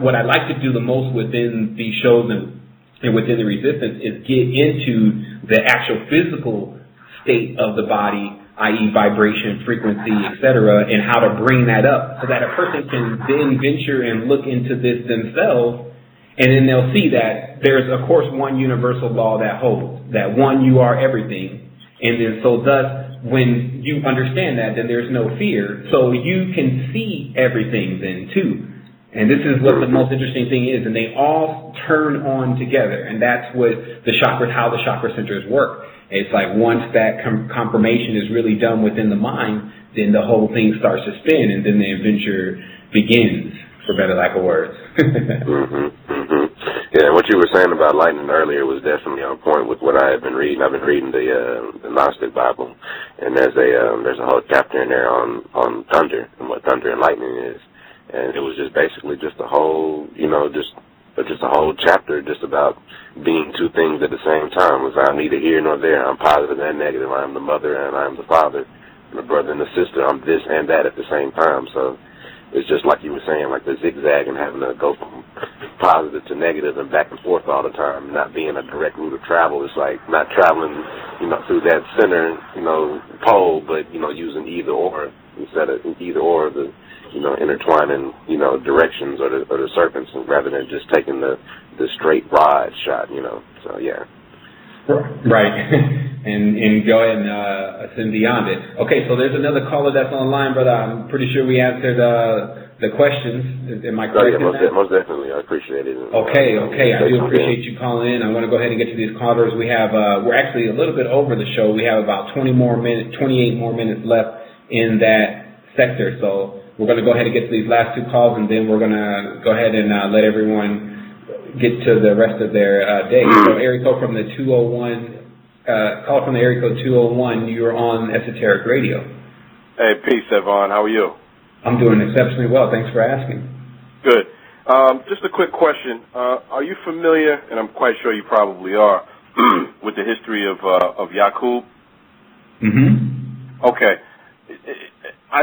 what I like to do the most within these shows and within the resistance is get into the actual physical state of the body, i.e. vibration, frequency, etc., and how to bring that up so that a person can then venture and look into this themselves, and then they'll see that there's, of course, one universal law that holds, that one, you are everything, and then so thus, when you understand that, then there's no fear, so you can see everything then, too. And this is what the most interesting thing is, and they all turn on together, and that's what the chakras, how the chakra centers work. It's like once that confirmation is really done within the mind, then the whole thing starts to spin, and then the adventure begins, for better lack of words. Yeah, what you were saying about lightning earlier was definitely on point with what I have been reading. I've been reading the Gnostic Bible, and there's a whole chapter in there on thunder and what thunder and lightning is, and it was just basically just a whole, just a whole chapter just about being two things at the same time. It was I'm neither here nor there. I'm positive and negative. I'm the mother and I'm the father. I'm the brother and the sister. I'm this and that at the same time. So it's just like you were saying, like the zigzag and having to go from positive to negative and back and forth all the time, not being a direct route of travel. It's like not traveling, through that center, pole, but, using either or instead of either or the intertwining, directions or the serpents rather than just taking the straight rod shot, So, yeah. Right. and go ahead and ascend beyond it. Okay, so there's another caller that's online, brother. I'm pretty sure we answered the questions. Am I correct? Oh, yeah, most definitely. I appreciate it. Okay. I do appreciate you calling in. I'm going to go ahead and get to these callers. We have, we're actually a little bit over the show. We have about 28 more minutes left in that sector. So we're going to go ahead and get to these last two calls, and then we're going to go ahead and let everyone get to the rest of their day. So area code from the 201, call from the area code 201, you're on Esoteric Radio. Hey, peace, Sevan. How are you? I'm doing exceptionally well. Thanks for asking. Good. Just a quick question. Are you familiar, and I'm quite sure you probably are, with the history of Yakub? Mm-hmm. Okay.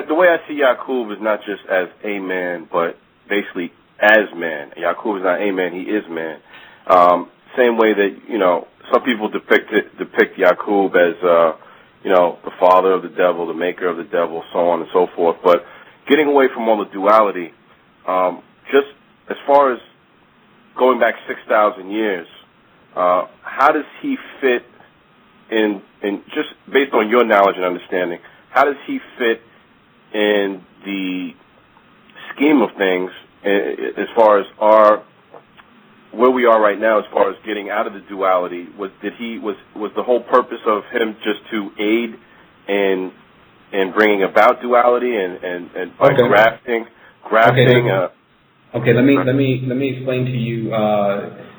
The way I see Yakub is not just as a man, but basically as man. Yakub is not a man, he is man. Same way that, some people depict Yakub as, the father of the devil, the maker of the devil, so on and so forth. But getting away from all the duality, just as far as going back 6,000 years, how does he fit in just based on your knowledge and understanding, how does he fit in the scheme of things as far as where we are right now, as far as getting out of the duality? Was the whole purpose of him just to aid in bringing about duality and by grafting? Okay, let me explain to you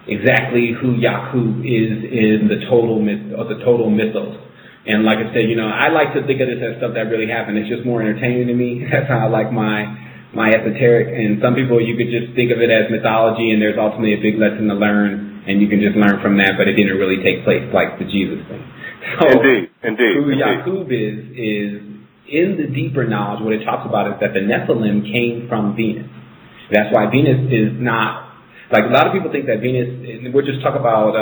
exactly who Yakub is in the total mythos. And like I said, I like to think of this as stuff that really happened. It's just more entertaining to me. That's how I like my esoteric. And some people, you could just think of it as mythology, and there's ultimately a big lesson to learn, and you can just learn from that, but it didn't really take place like the Jesus thing. So Indeed. Who Yakub is in the deeper knowledge, what it talks about is that the Nephilim came from Venus. That's why Venus is not, like a lot of people think that Venus, we'll just talk about,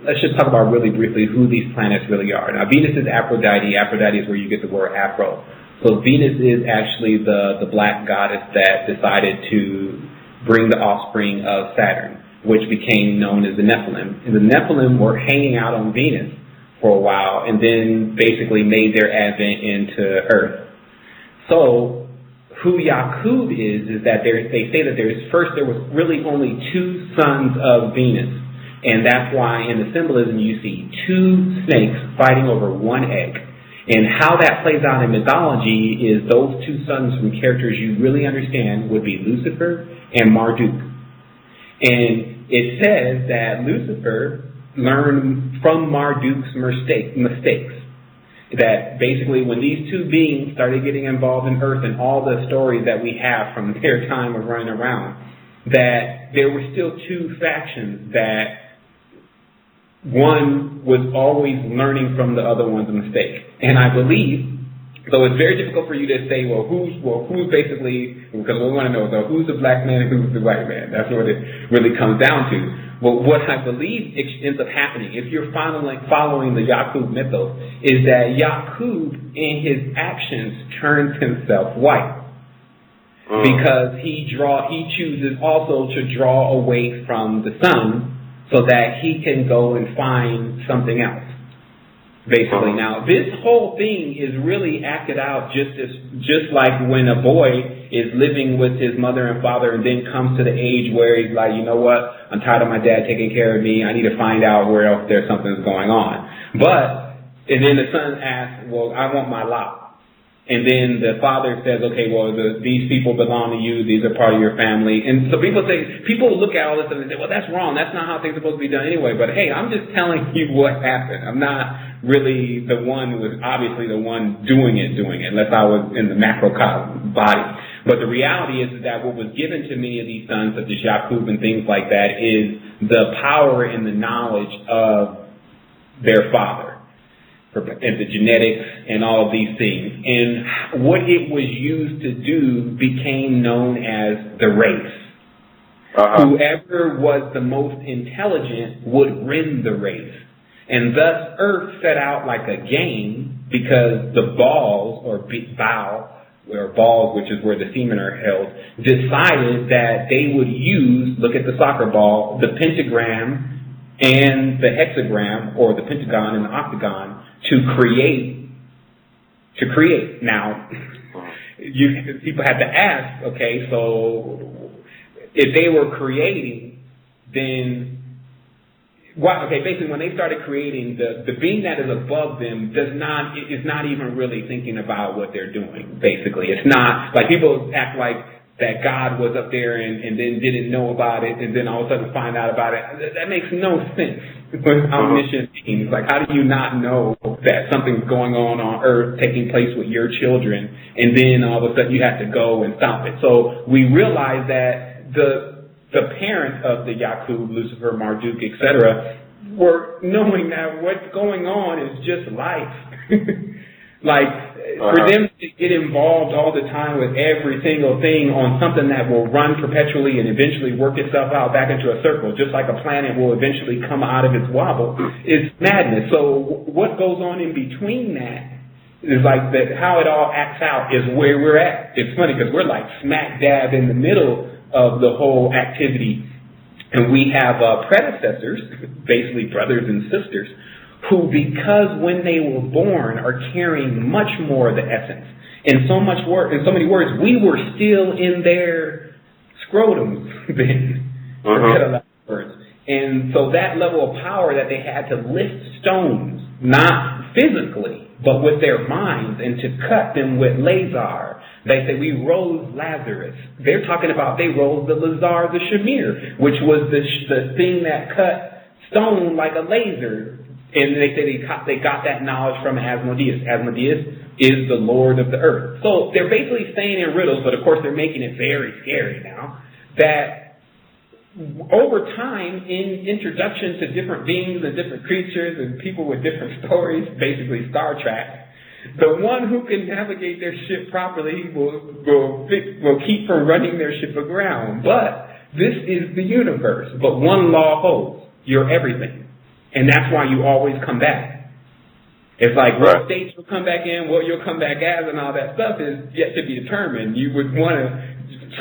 let's just talk about really briefly who these planets really are. Now, Venus is Aphrodite. Aphrodite is where you get the word Afro. So Venus is actually the black goddess that decided to bring the offspring of Saturn, which became known as the Nephilim. And the Nephilim were hanging out on Venus for a while and then basically made their advent into Earth. So who Yakub is that they say that there was really only two sons of Venus. And that's why in the symbolism you see two snakes fighting over one egg. And how that plays out in mythology is those two sons from characters you really understand would be Lucifer and Marduk. And it says that Lucifer learned from Marduk's mistakes. that basically when these two beings started getting involved in Earth and all the stories that we have from their time of running around, that there were still two factions, that one was always learning from the other one's mistake. And I believe, so it's very difficult for you to say, who's basically, because we want to know, so who's the black man and who's the white man? That's what it really comes down to. But what I believe ends up happening, if you're following the Yaqub mythos, is that Yaqub in his actions turns himself white. Because he chooses also to draw away from the sun so that he can go and find something else. Basically, now this whole thing is really acted out just like when a boy is living with his mother and father and then comes to the age where he's like, you know what, I'm tired of my dad taking care of me. I need to find out where else there's something's going on. And then the son asks, well, I want my lot. And then the father says, okay, well, these people belong to you. These are part of your family. And so people look at all this and they say, well, that's wrong. That's not how things are supposed to be done anyway. But hey, I'm just telling you what happened. I'm not really the one who was obviously the one doing it, unless I was in the macrocosm body. But the reality is that what was given to many of these sons, such as Yaqub and things like that, is the power and the knowledge of their father, and the genetics and all of these things. And what it was used to do became known as the race. Whoever was the most intelligent would win the race. And thus Earth set out like a game, because the balls, or balls, which is where the semen are held, decided that they would use, look at the soccer ball, the pentagram and the hexagram, or the pentagon and the octagon, to create. Now, people had to ask, okay, so if they were creating, then basically when they started creating, the being that is above them is not even really thinking about what they're doing. Basically, it's not like people act like that God was up there and then didn't know about it, and then all of a sudden find out about it. That makes no sense with omniscient beings. Like, how do you not know that something's going on Earth, taking place with your children, and then all of a sudden you have to go and stop it? So we realize that the parents of the Yaqub, Lucifer, Marduk, etc., were knowing that what's going on is just life. For them to get involved all the time with every single thing on something that will run perpetually and eventually work itself out back into a circle, just like a planet will eventually come out of its wobble, is madness. So what goes on in between that is like that. How it all acts out is where we're at. It's funny because we're like smack dab in the middle of the whole activity, and we have predecessors, basically brothers and sisters, who, because when they were born, are carrying much more of the essence. In so many words, we were still in their scrotums then, forget a lot of words. And so that level of power that they had to lift stones, not physically, but with their minds, and to cut them with laser. They say, we rose Lazarus. They're talking about they rose the Lazar, the Shamir, which was the thing that cut stone like a laser. And they say they got that knowledge from Asmodeus. Asmodeus is the Lord of the earth. So they're basically saying in riddles, but of course they're making it very scary now, that over time, in introduction to different beings and different creatures and people with different stories, basically Star Trek, the one who can navigate their ship properly will keep from running their ship aground. But this is the universe. But one law holds: you're everything. And that's why you always come back. It's like what states you'll come back in, what you'll come back as, and all that stuff is yet to be determined. You would want to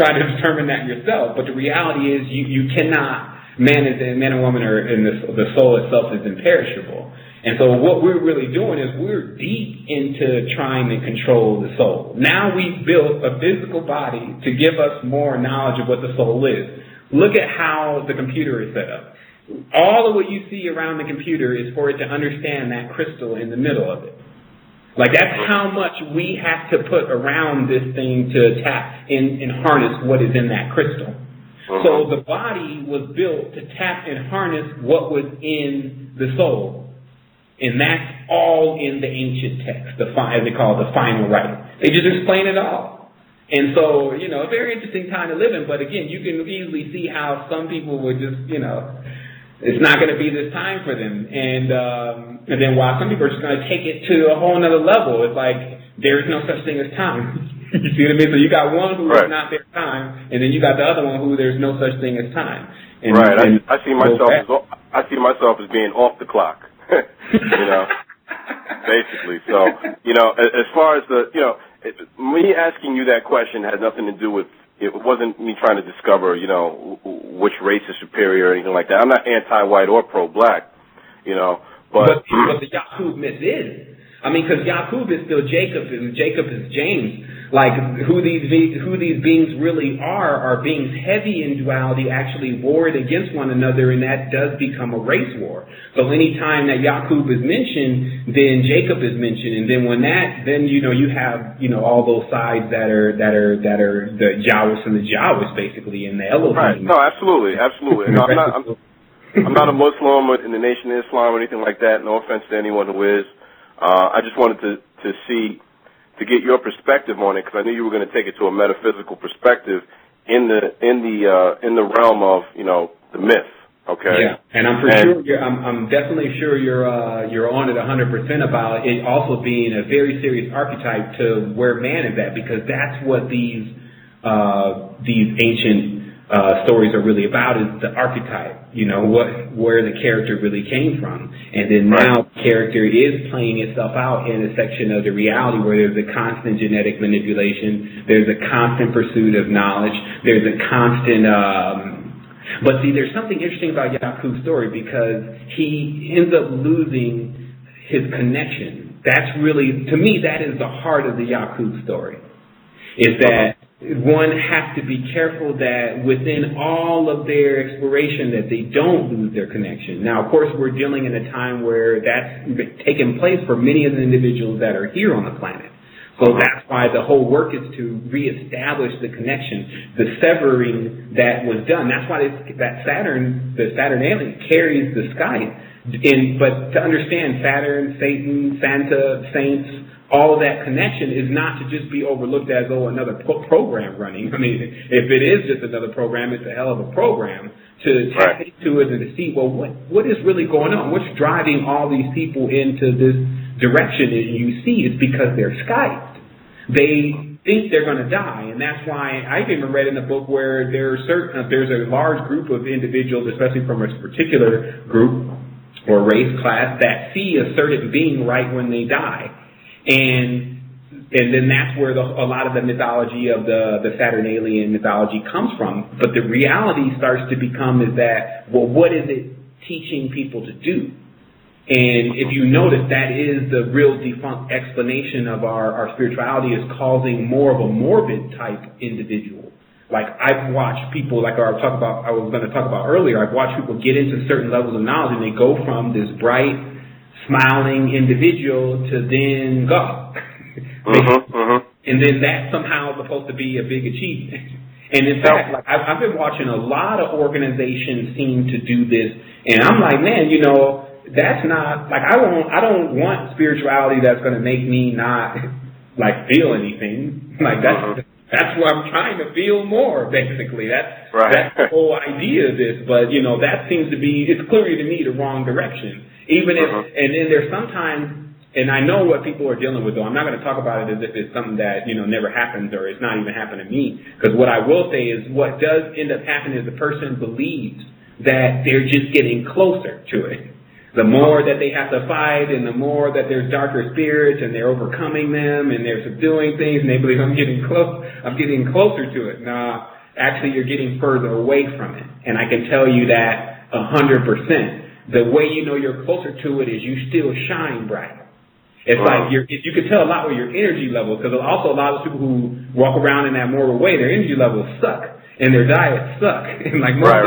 try to determine that yourself. But the reality is you cannot, man and woman are, and the soul itself is imperishable. And so what we're really doing is we're deep into trying to control the soul. Now we've built a physical body to give us more knowledge of what the soul is. Look at how the computer is set up. All of what you see around the computer is for it to understand that crystal in the middle of it. Like, that's how much we have to put around this thing to tap and harness what is in that crystal. So the body was built to tap and harness what was in the soul. And that's all in the ancient text, as they call it, the final writing. They just explain it all. And so, a very interesting time to live in. But again, you can easily see how some people would just, it's not going to be this time for them. And then while some people are just going to take it to a whole nother level, it's like there is no such thing as time. You see what I mean? So you got one who is not their time, and then you got the other one who there's no such thing as time. And, right. I see myself as being off the clock. Basically. So as far as me asking you that question had nothing to do with. It wasn't me trying to discover, which race is superior or anything like that. I'm not anti-white or pro-black, but the Yaqub myth is. I mean, because Yaqub is still Jacob, and Jacob is James. Like, who these beings really are beings heavy in duality, actually warred against one another, and that does become a race war. So any time that Yaqub is mentioned, then Jacob is mentioned, and then then you have all those sides that are the Jawas and the Jawas basically, and the Elohim. Right. No, absolutely. No, I'm not a Muslim in the Nation of Islam or anything like that. No offense to anyone who is. I just wanted to get your perspective on it, because I knew you were going to take it to a metaphysical perspective in the realm of the myth. Okay. Yeah, and I'm definitely sure you're on it 100% about it also being a very serious archetype to where man is at, because that's what these ancient stories are really about, is the archetype. Where the character really came from, and then now the character is playing itself out in a section of the reality where there's a constant genetic manipulation, there's a constant pursuit of knowledge, there's a constant. But see, there's something interesting about Yaqub's story, because he ends up losing his connection. That's really, to me, that is the heart of the Yaqub story. Is that one has to be careful that within all of their exploration that they don't lose their connection. Now, of course, we're dealing in a time where that's taken place for many of the individuals that are here on the planet. So that's why the whole work is to reestablish the connection, the severing that was done. That's why that Saturn, the Saturn alien, carries the sky. But to understand Saturn, Satan, Santa, saints, all of that connection is not to just be overlooked as, another program running. I mean, if it is just another program, it's a hell of a program. To tap into it and to see, what is really going on? What's driving all these people into this direction? And you see it's because they're Skyped. They think they're going to die, and that's why I even read in the book where there's a large group of individuals, especially from a particular group or race class, that see a certain being right when they die. And then that's where a lot of the mythology of the Saturn alien mythology comes from. But the reality starts to become is that, what is it teaching people to do? And if you notice, that is the real defunct explanation of our spirituality, is causing more of a morbid type individual. Like, I've watched people, like I was going to talk about earlier, I've watched people get into certain levels of knowledge, and they go from this bright, smiling individual to then go. And then that's somehow supposed to be a big achievement. And in fact, like, I've been watching a lot of organizations seem to do this, and I'm like, man, that's not, like, I don't want spirituality that's going to make me not, like, feel anything. Like, that's what I'm trying to feel more, basically. That's the whole idea of this. But, that seems to be, it's clearly to me the wrong direction. Even if, and then there's sometimes, and I know what people are dealing with, though. I'm not going to talk about it as if it's something that, never happens, or it's not even happened to me. Because what I will say is, what does end up happening is the person believes that they're just getting closer to it. The more that they have to fight, and the more that there's darker spirits, and they're overcoming them, and they're subduing things, and they believe I'm getting closer to it. Nah, actually, you're getting further away from it. And I can tell you that 100%. The way you're closer to it is you still shine bright. It's like you can tell a lot with your energy level, because also a lot of people who walk around in that mortal way, their energy levels suck and their diets suck. And like most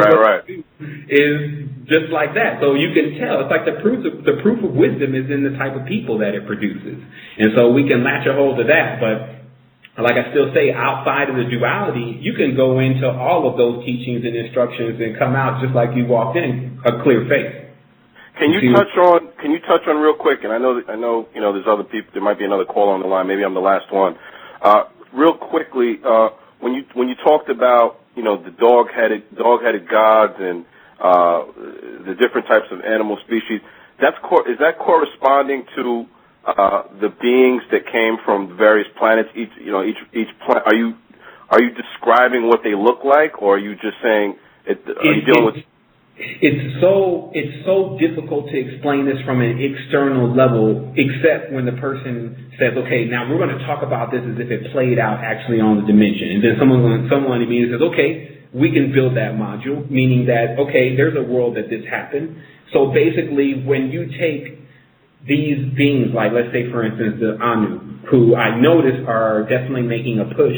is just like that. So you can tell. It's like the proof of wisdom is in the type of people that it produces. And so we can latch a hold of that. But like I still say, outside of the duality, you can go into all of those teachings and instructions and come out just like you walked in, a clear face. Can you touch on real quick? And I know there's other people. There might be another caller on the line. Maybe I'm the last one. Real quickly, when you talked about the dog-headed gods and the different types of animal species, is that corresponding to the beings that came from various planets? Each planet. Are you describing what they look like, or are you just saying? Are you dealing with? It's so difficult to explain this from an external level, except when the person says, okay, now we're going to talk about this as if it played out actually on the dimension. And then someone immediately says, okay, we can build that module, meaning that, okay, there's a world that this happened. So basically, when you take these beings, like let's say, for instance, the Anu, who I notice are definitely making a push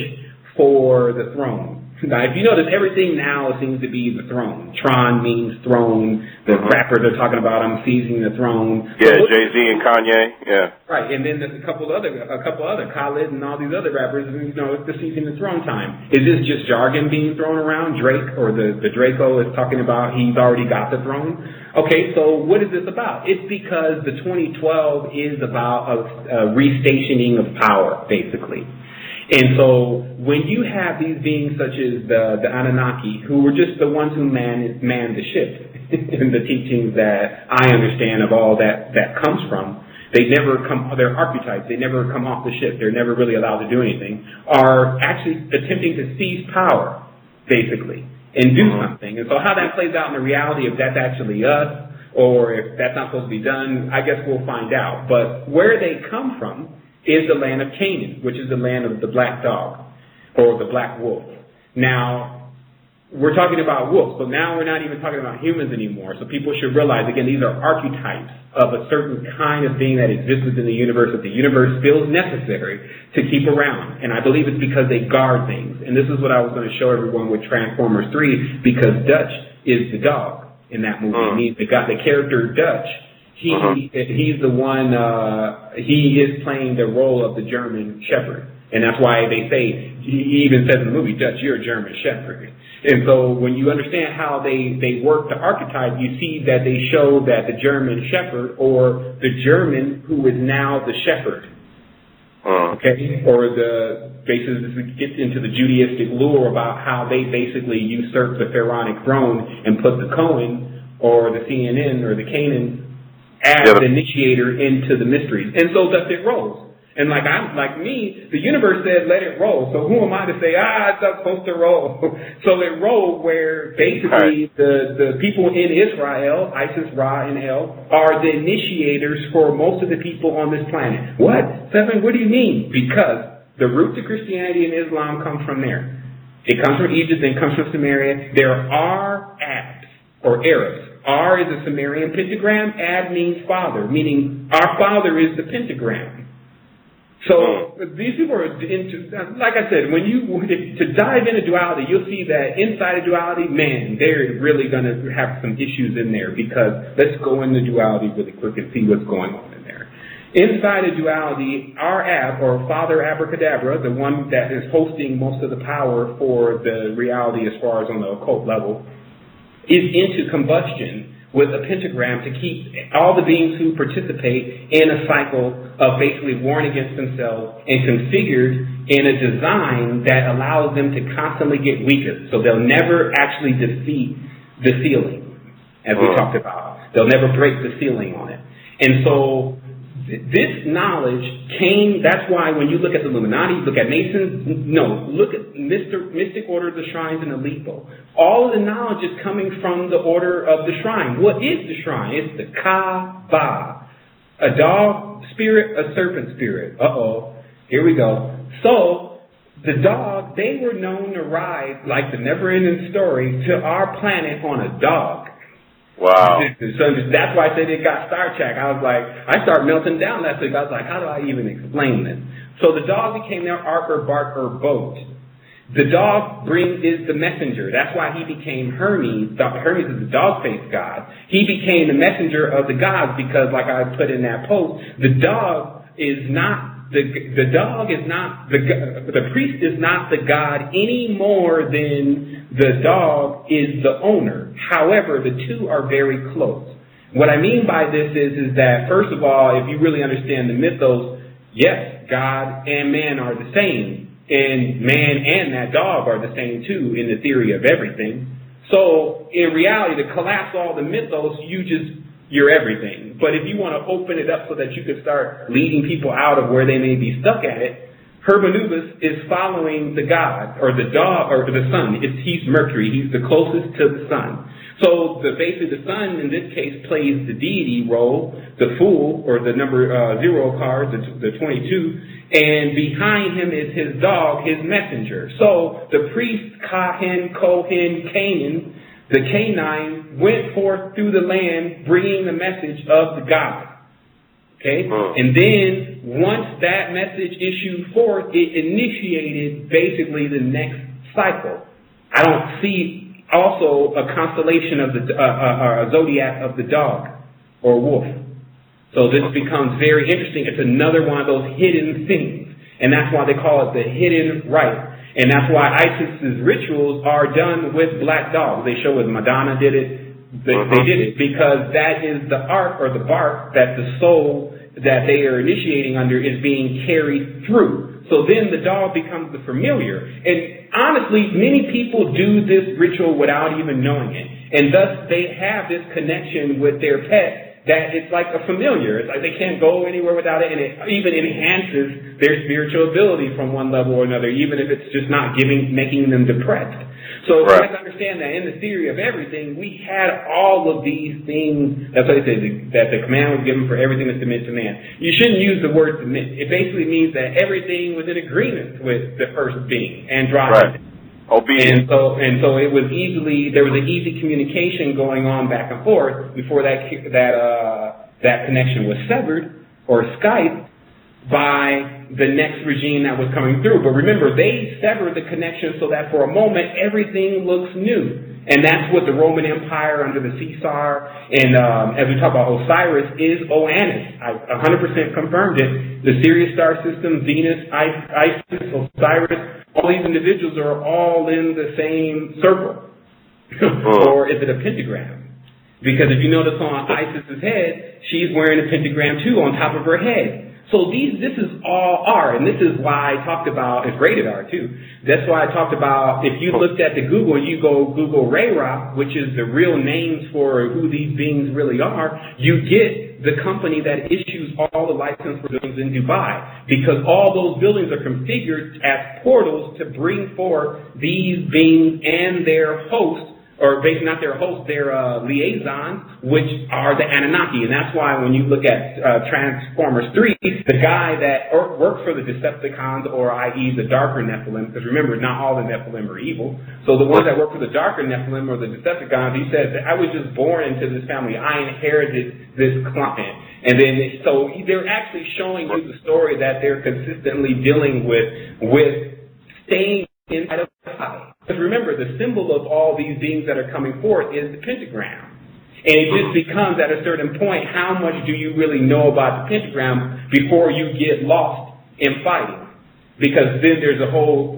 for the throne. Now, if you notice, everything now seems to be the throne. Tron means throne. The rappers are talking about I'm seizing the throne. Yeah, Jay-Z and Kanye. Yeah. Right, and then there's a couple other Khaled and all these other rappers. It's the seizing the throne time. Is this just jargon being thrown around? Drake or the Draco is talking about he's already got the throne. Okay, so what is this about? It's because the 2012 is about a restationing of power, basically. And so when you have these beings such as the Anunnaki, who were just the ones who manned the ship, and the teachings that I understand of all that comes from, they're archetypes, they never come off the ship, they're never really allowed to do anything, are actually attempting to seize power, basically, and do something. And so how that plays out in the reality, if that's actually us, or if that's not supposed to be done, I guess we'll find out. But where they come from is the land of Canaan, which is the land of the black dog, or the black wolf. Now, we're talking about wolves, but now we're not even talking about humans anymore. So people should realize, again, these are archetypes of a certain kind of being that exists within the universe that the universe feels necessary to keep around. And I believe it's because they guard things. And this is what I was going to show everyone with Transformers 3, because Dutch is the dog in that movie. The character Dutch, he's the one, he is playing the role of the German Shepherd. And that's why they say, he even says in the movie, Dutch, you're a German Shepherd. And so when you understand how they work the archetype, you see that they show that the German Shepherd, or the German who is now the Shepherd, okay, or basically this gets into the Judaistic lore about how they basically usurped the pharaonic throne and put the Cohen or the CNN or the Canaan as the initiator into the mysteries. And so thus it rolls. And like me, the universe said, let it roll. So who am I to say, it's not supposed to roll? So it rolled where basically the people in Israel, Isis, Ra, and El, are the initiators for most of the people on this planet. What? Sevan, what do you mean? Because the roots of Christianity and Islam come from there. It comes from Egypt and comes from Samaria. There are Abs, or Arabs. R is a Sumerian pentagram. Ab means father, meaning our father is the pentagram. So these people are into, like I said, to dive into duality, you'll see that inside of duality, man, they're really going to have some issues in there, because let's go into duality really quick and see what's going on in there. Inside of duality, our Ab, or Father Abracadabra, the one that is hosting most of the power for the reality as far as on the occult level, is into combustion with a pentagram to keep all the beings who participate in a cycle of basically warring against themselves, and configured in a design that allows them to constantly get weaker. So they'll never actually defeat the ceiling, as we talked about. They'll never break the ceiling on it. And so this knowledge came, that's why when you look at the Illuminati, look at Masons, look at Mystic Order of the Shrines and Aleppo. All of the knowledge is coming from the Order of the Shrine. What is the Shrine? It's the Kaaba. A dog spirit, a serpent spirit. Here we go. So, the dog, they were known to ride, like the never-ending story, to our planet on a dog. Wow. So that's why I said it got Star Trek. I was like, I started melting down last week. I was like, how do I even explain this? So the dog became their ark or bark or boat. The dog is the messenger. That's why he became Hermes. Hermes is the dog-faced god. He became the messenger of the gods because, like I put in that post, the priest is not the god any more than the dog is the owner. However, the two are very close. What I mean by this is that, first of all, if you really understand the mythos, yes, God and man are the same, and man and that dog are the same too in the theory of everything. So in reality, to collapse all the mythos, you're everything. But if you want to open it up so that you could start leading people out of where they may be stuck at it, Hermanubis is following the god, or the dog, or the sun. He's Mercury. He's the closest to the sun. So basically the sun, in this case, plays the deity role, the fool, or the number 0 card, the 22, and behind him is his dog, his messenger. So the priest, Kahin, Canaan, the canine, went forth through the land bringing the message of the god. Okay? And then once that message issued forth, it initiated basically the next cycle. I don't see also a constellation of a zodiac of the dog or wolf. So this becomes very interesting. It's another one of those hidden things. And that's why they call it the hidden rite. And that's why ISIS's rituals are done with black dogs. They show it. Madonna did it. They did it because that is the ark or the bark that the soul that they are initiating under is being carried through. So then the dog becomes the familiar. And honestly, many people do this ritual without even knowing it. And thus they have this connection with their pet that it's like a familiar. It's like they can't go anywhere without it, and it even enhances their spiritual ability from one level or another, even if it's just not making them depressed. So you have to understand that in the theory of everything, we had all of these things. That's what it says, that the command was given for everything that's submit to man. You shouldn't use the word submit. It basically means that everything was in agreement with the first being, Andromeda. Right. Obedience. And so it was there was an easy communication going on back and forth before that connection was severed or Skype by the next regime that was coming through. But remember, they severed the connection so that for a moment everything looks new. And that's what the Roman Empire under the Caesar, and as we talk about Osiris, is Oannes. I 100% confirmed it. The Sirius star system, Venus, Isis, Osiris, all these individuals are all in the same circle. Or is it a pentagram? Because if you notice on Isis's head, she's wearing a pentagram too on top of her head. So this is all R, and this is why I talked about, it's rated R too. That's why I talked about, if you looked at the Google and you go Google Ra, which is the real names for who these beings really are, you get the company that issues all the license for buildings in Dubai, because all those buildings are configured as portals to bring forth these beings and their hosts, or basically not their hosts, their liaisons, which are the Anunnaki. And that's why when you look at Transformers 3, the guy that works for the Decepticons, or i.e. the darker Nephilim, because remember, not all the Nephilim are evil. So the ones that work for the darker Nephilim or the Decepticons, he says, I was just born into this family. I inherited this client. And then, so they're actually showing you the story that they're consistently dealing with staying inside of God. Because remember, the symbol of all these beings that are coming forth is the pentagram. And it just becomes, at a certain point, how much do you really know about the pentagram before you get lost in fighting? Because then there's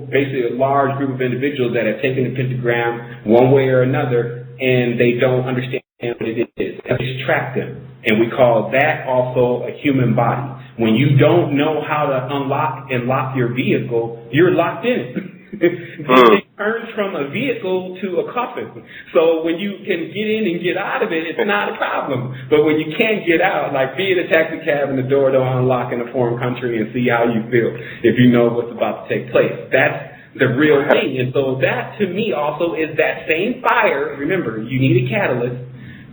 basically a large group of individuals that have taken the pentagram one way or another, and they don't understand what it is. And they distract them. And we call that also a human body. When you don't know how to unlock and lock your vehicle, you're locked in it. It turns from a vehicle to a coffin. So when you can get in and get out of it, it's not a problem. But when you can't get out, like be in a taxi cab and the door don't unlock in a foreign country, and see how you feel if you know what's about to take place. That's the real thing. And so that, to me, also is that same fire. Remember, you need a catalyst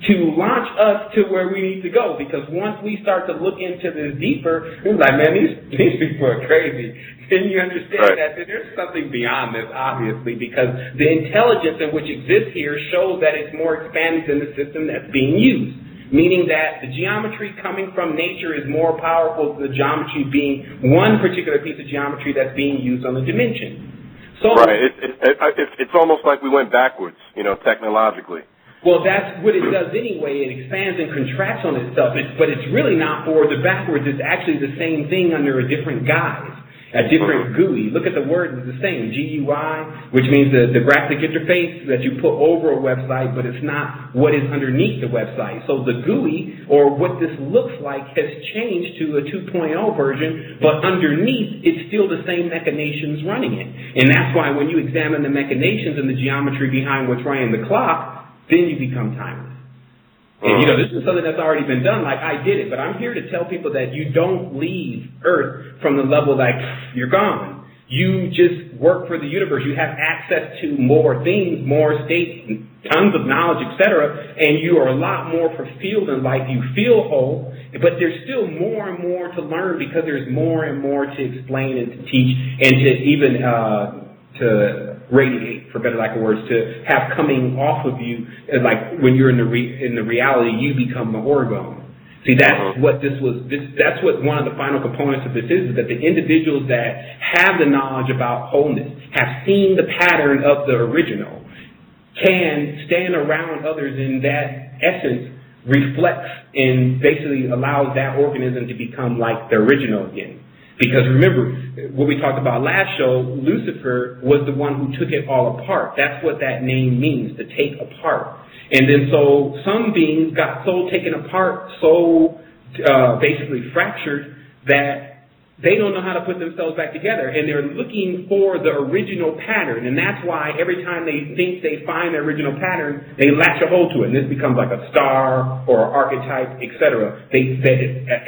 to launch us to where we need to go. Because once we start to look into this deeper, it's like, man, these people are crazy. Then you understand that there's something beyond this, obviously, because the intelligence in which exists here shows that it's more expanded than the system that's being used. Meaning that the geometry coming from nature is more powerful than the geometry being one particular piece of geometry that's being used on the dimension. So, it's almost like we went backwards, technologically. Well, that's what it does anyway. It expands and contracts on itself. But it's really not forward or backwards. It's actually the same thing under a different guise. A different GUI. Look at the word, it's the same, GUI, which means the graphic interface that you put over a website, but it's not what is underneath the website. So the GUI, or what this looks like, has changed to a 2.0 version, but underneath it's still the same machinations running it. And that's why when you examine the machinations and the geometry behind what's running the clock, then you become timeless. And, this is something that's already been done, like I did it, but I'm here to tell people that you don't leave Earth from the level like you're gone. You just work for the universe. You have access to more things, more states, tons of knowledge, etc., and you are a lot more fulfilled in life. You feel whole, but there's still more and more to learn because there's more and more to explain and to teach and to even to radiate, for better lack of words, to have coming off of you, like when you're in the reality, you become the orgone. See, that's what this was. That's what one of the final components of this is that the individuals that have the knowledge about wholeness, have seen the pattern of the original, can stand around others in that essence, reflects and basically allows that organism to become like the original again. Because remember, what we talked about last show, Lucifer was the one who took it all apart. That's what that name means, to take apart. And then so some beings got so taken apart, so basically fractured, that they don't know how to put themselves back together. And they're looking for the original pattern. And that's why every time they think they find the original pattern, they latch a hold to it. And this becomes like a star or an archetype, etc. The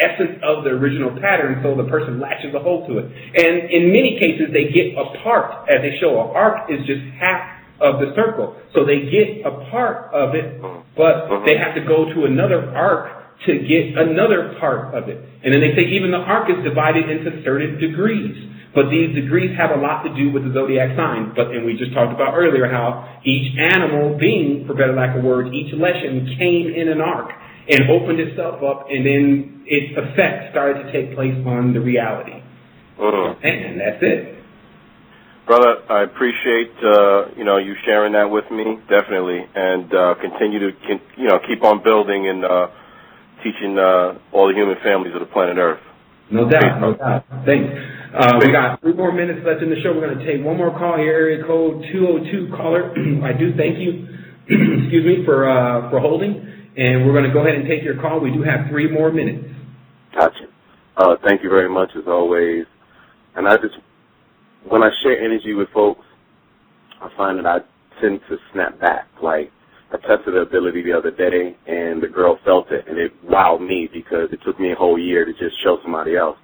essence of the original pattern, so the person latches a hold to it. And in many cases, they get a part, as they show. An arc is just half of the circle. So they get a part of it, but they have to go to another arc to get another part of it. And then they say even the arc is divided into certain degrees. But these degrees have a lot to do with the zodiac signs. And we just talked about earlier how each animal being, for better lack of words, each lesson came in an arc and opened itself up, and then its effect started to take place on the reality. And that's it. Brother, I appreciate you sharing that with me, definitely, and continue to keep on building and teaching all the human families of the planet Earth. No doubt. Thanks. We got 3 more minutes left in the show. We're going to take one more call here, area code 202 caller. I do thank you, excuse me, for holding, and we're going to go ahead and take your call. We do have 3 more minutes. Gotcha. Thank you very much, as always. And when I share energy with folks, I find that I tend to snap back. Like, I tested the ability the other day, and the girl felt it, and it wowed me because it took me a whole year to just show somebody else.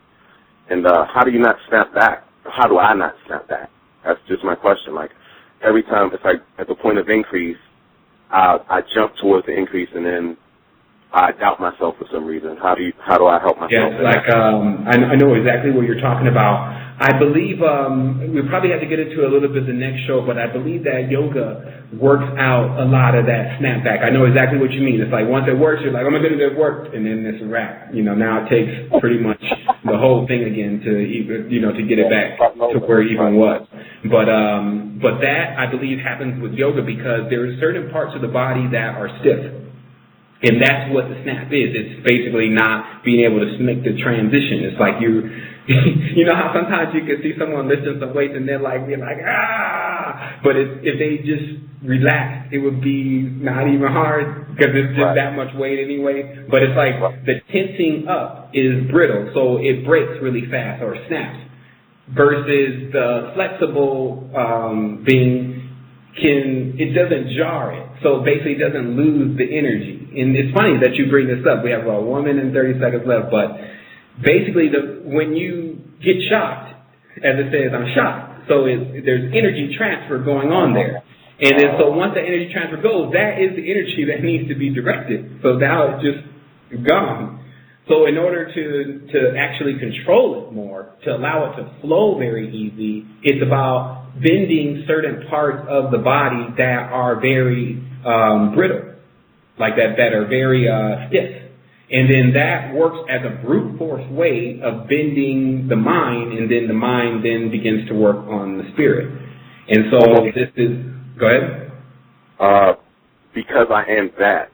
And how do you not snap back? How do I not snap back? That's just my question. Like, every time it's like at the point of increase, I jump towards the increase, and then I doubt myself for some reason. How do I help myself? Yes, like I know exactly what you're talking about. I believe we probably have to get into a little bit the next show, but I believe that yoga works out a lot of that snapback. I know exactly what you mean. It's like once it works, you're like, oh my goodness, it worked, and then it's a wrap. Now it takes pretty much the whole thing again to even to get it back to where it even was. But that I believe happens with yoga because there are certain parts of the body that are stiff. And that's what the snap is. It's basically not being able to make the transition. It's like you know how sometimes you can see someone lifting some weights and they're like, ah! But if they just relax, it would be not even hard because it's just that much weight anyway. But it's like the tensing up is brittle, so it breaks really fast or snaps. Versus the flexible being it doesn't jar it. So basically it doesn't lose the energy. And it's funny that you bring this up. We have a 1 minute and 30 seconds left, but basically when you get shocked, as it says, I'm shocked. So there's energy transfer going on there. And then so once the energy transfer goes, that is the energy that needs to be directed. So now it's just gone. So in order to actually control it more, to allow it to flow very easy, it's about bending certain parts of the body that are very brittle, like that are very stiff. And then that works as a brute force way of bending the mind, and then the mind then begins to work on the spirit. And so this is, go ahead. Because I am that,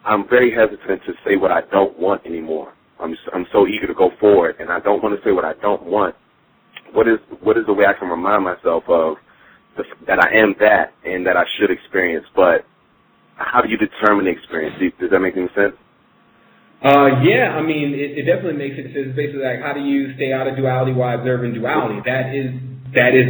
I'm very hesitant to say what I don't want anymore. I'm so eager to go forward, and I don't want to say what I don't want what is the way I can remind myself of that I am that and that I should experience, but how do you determine the experience? Does that make any sense? Yeah, I mean, it definitely makes sense. It's basically like, how do you stay out of duality while observing duality? That is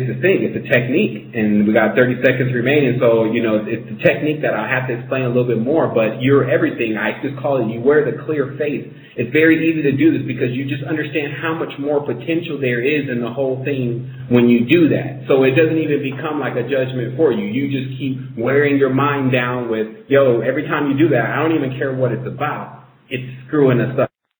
the thing. It's a technique, and we got 30 seconds remaining, so, it's a technique that I have to explain a little bit more, but you're everything. I just call it, you wear the clear face. It's very easy to do this because you just understand how much more potential there is in the whole thing when you do that. So it doesn't even become like a judgment for you. You just keep wearing your mind down with, every time you do that, I don't even care what it's about. It's screwing us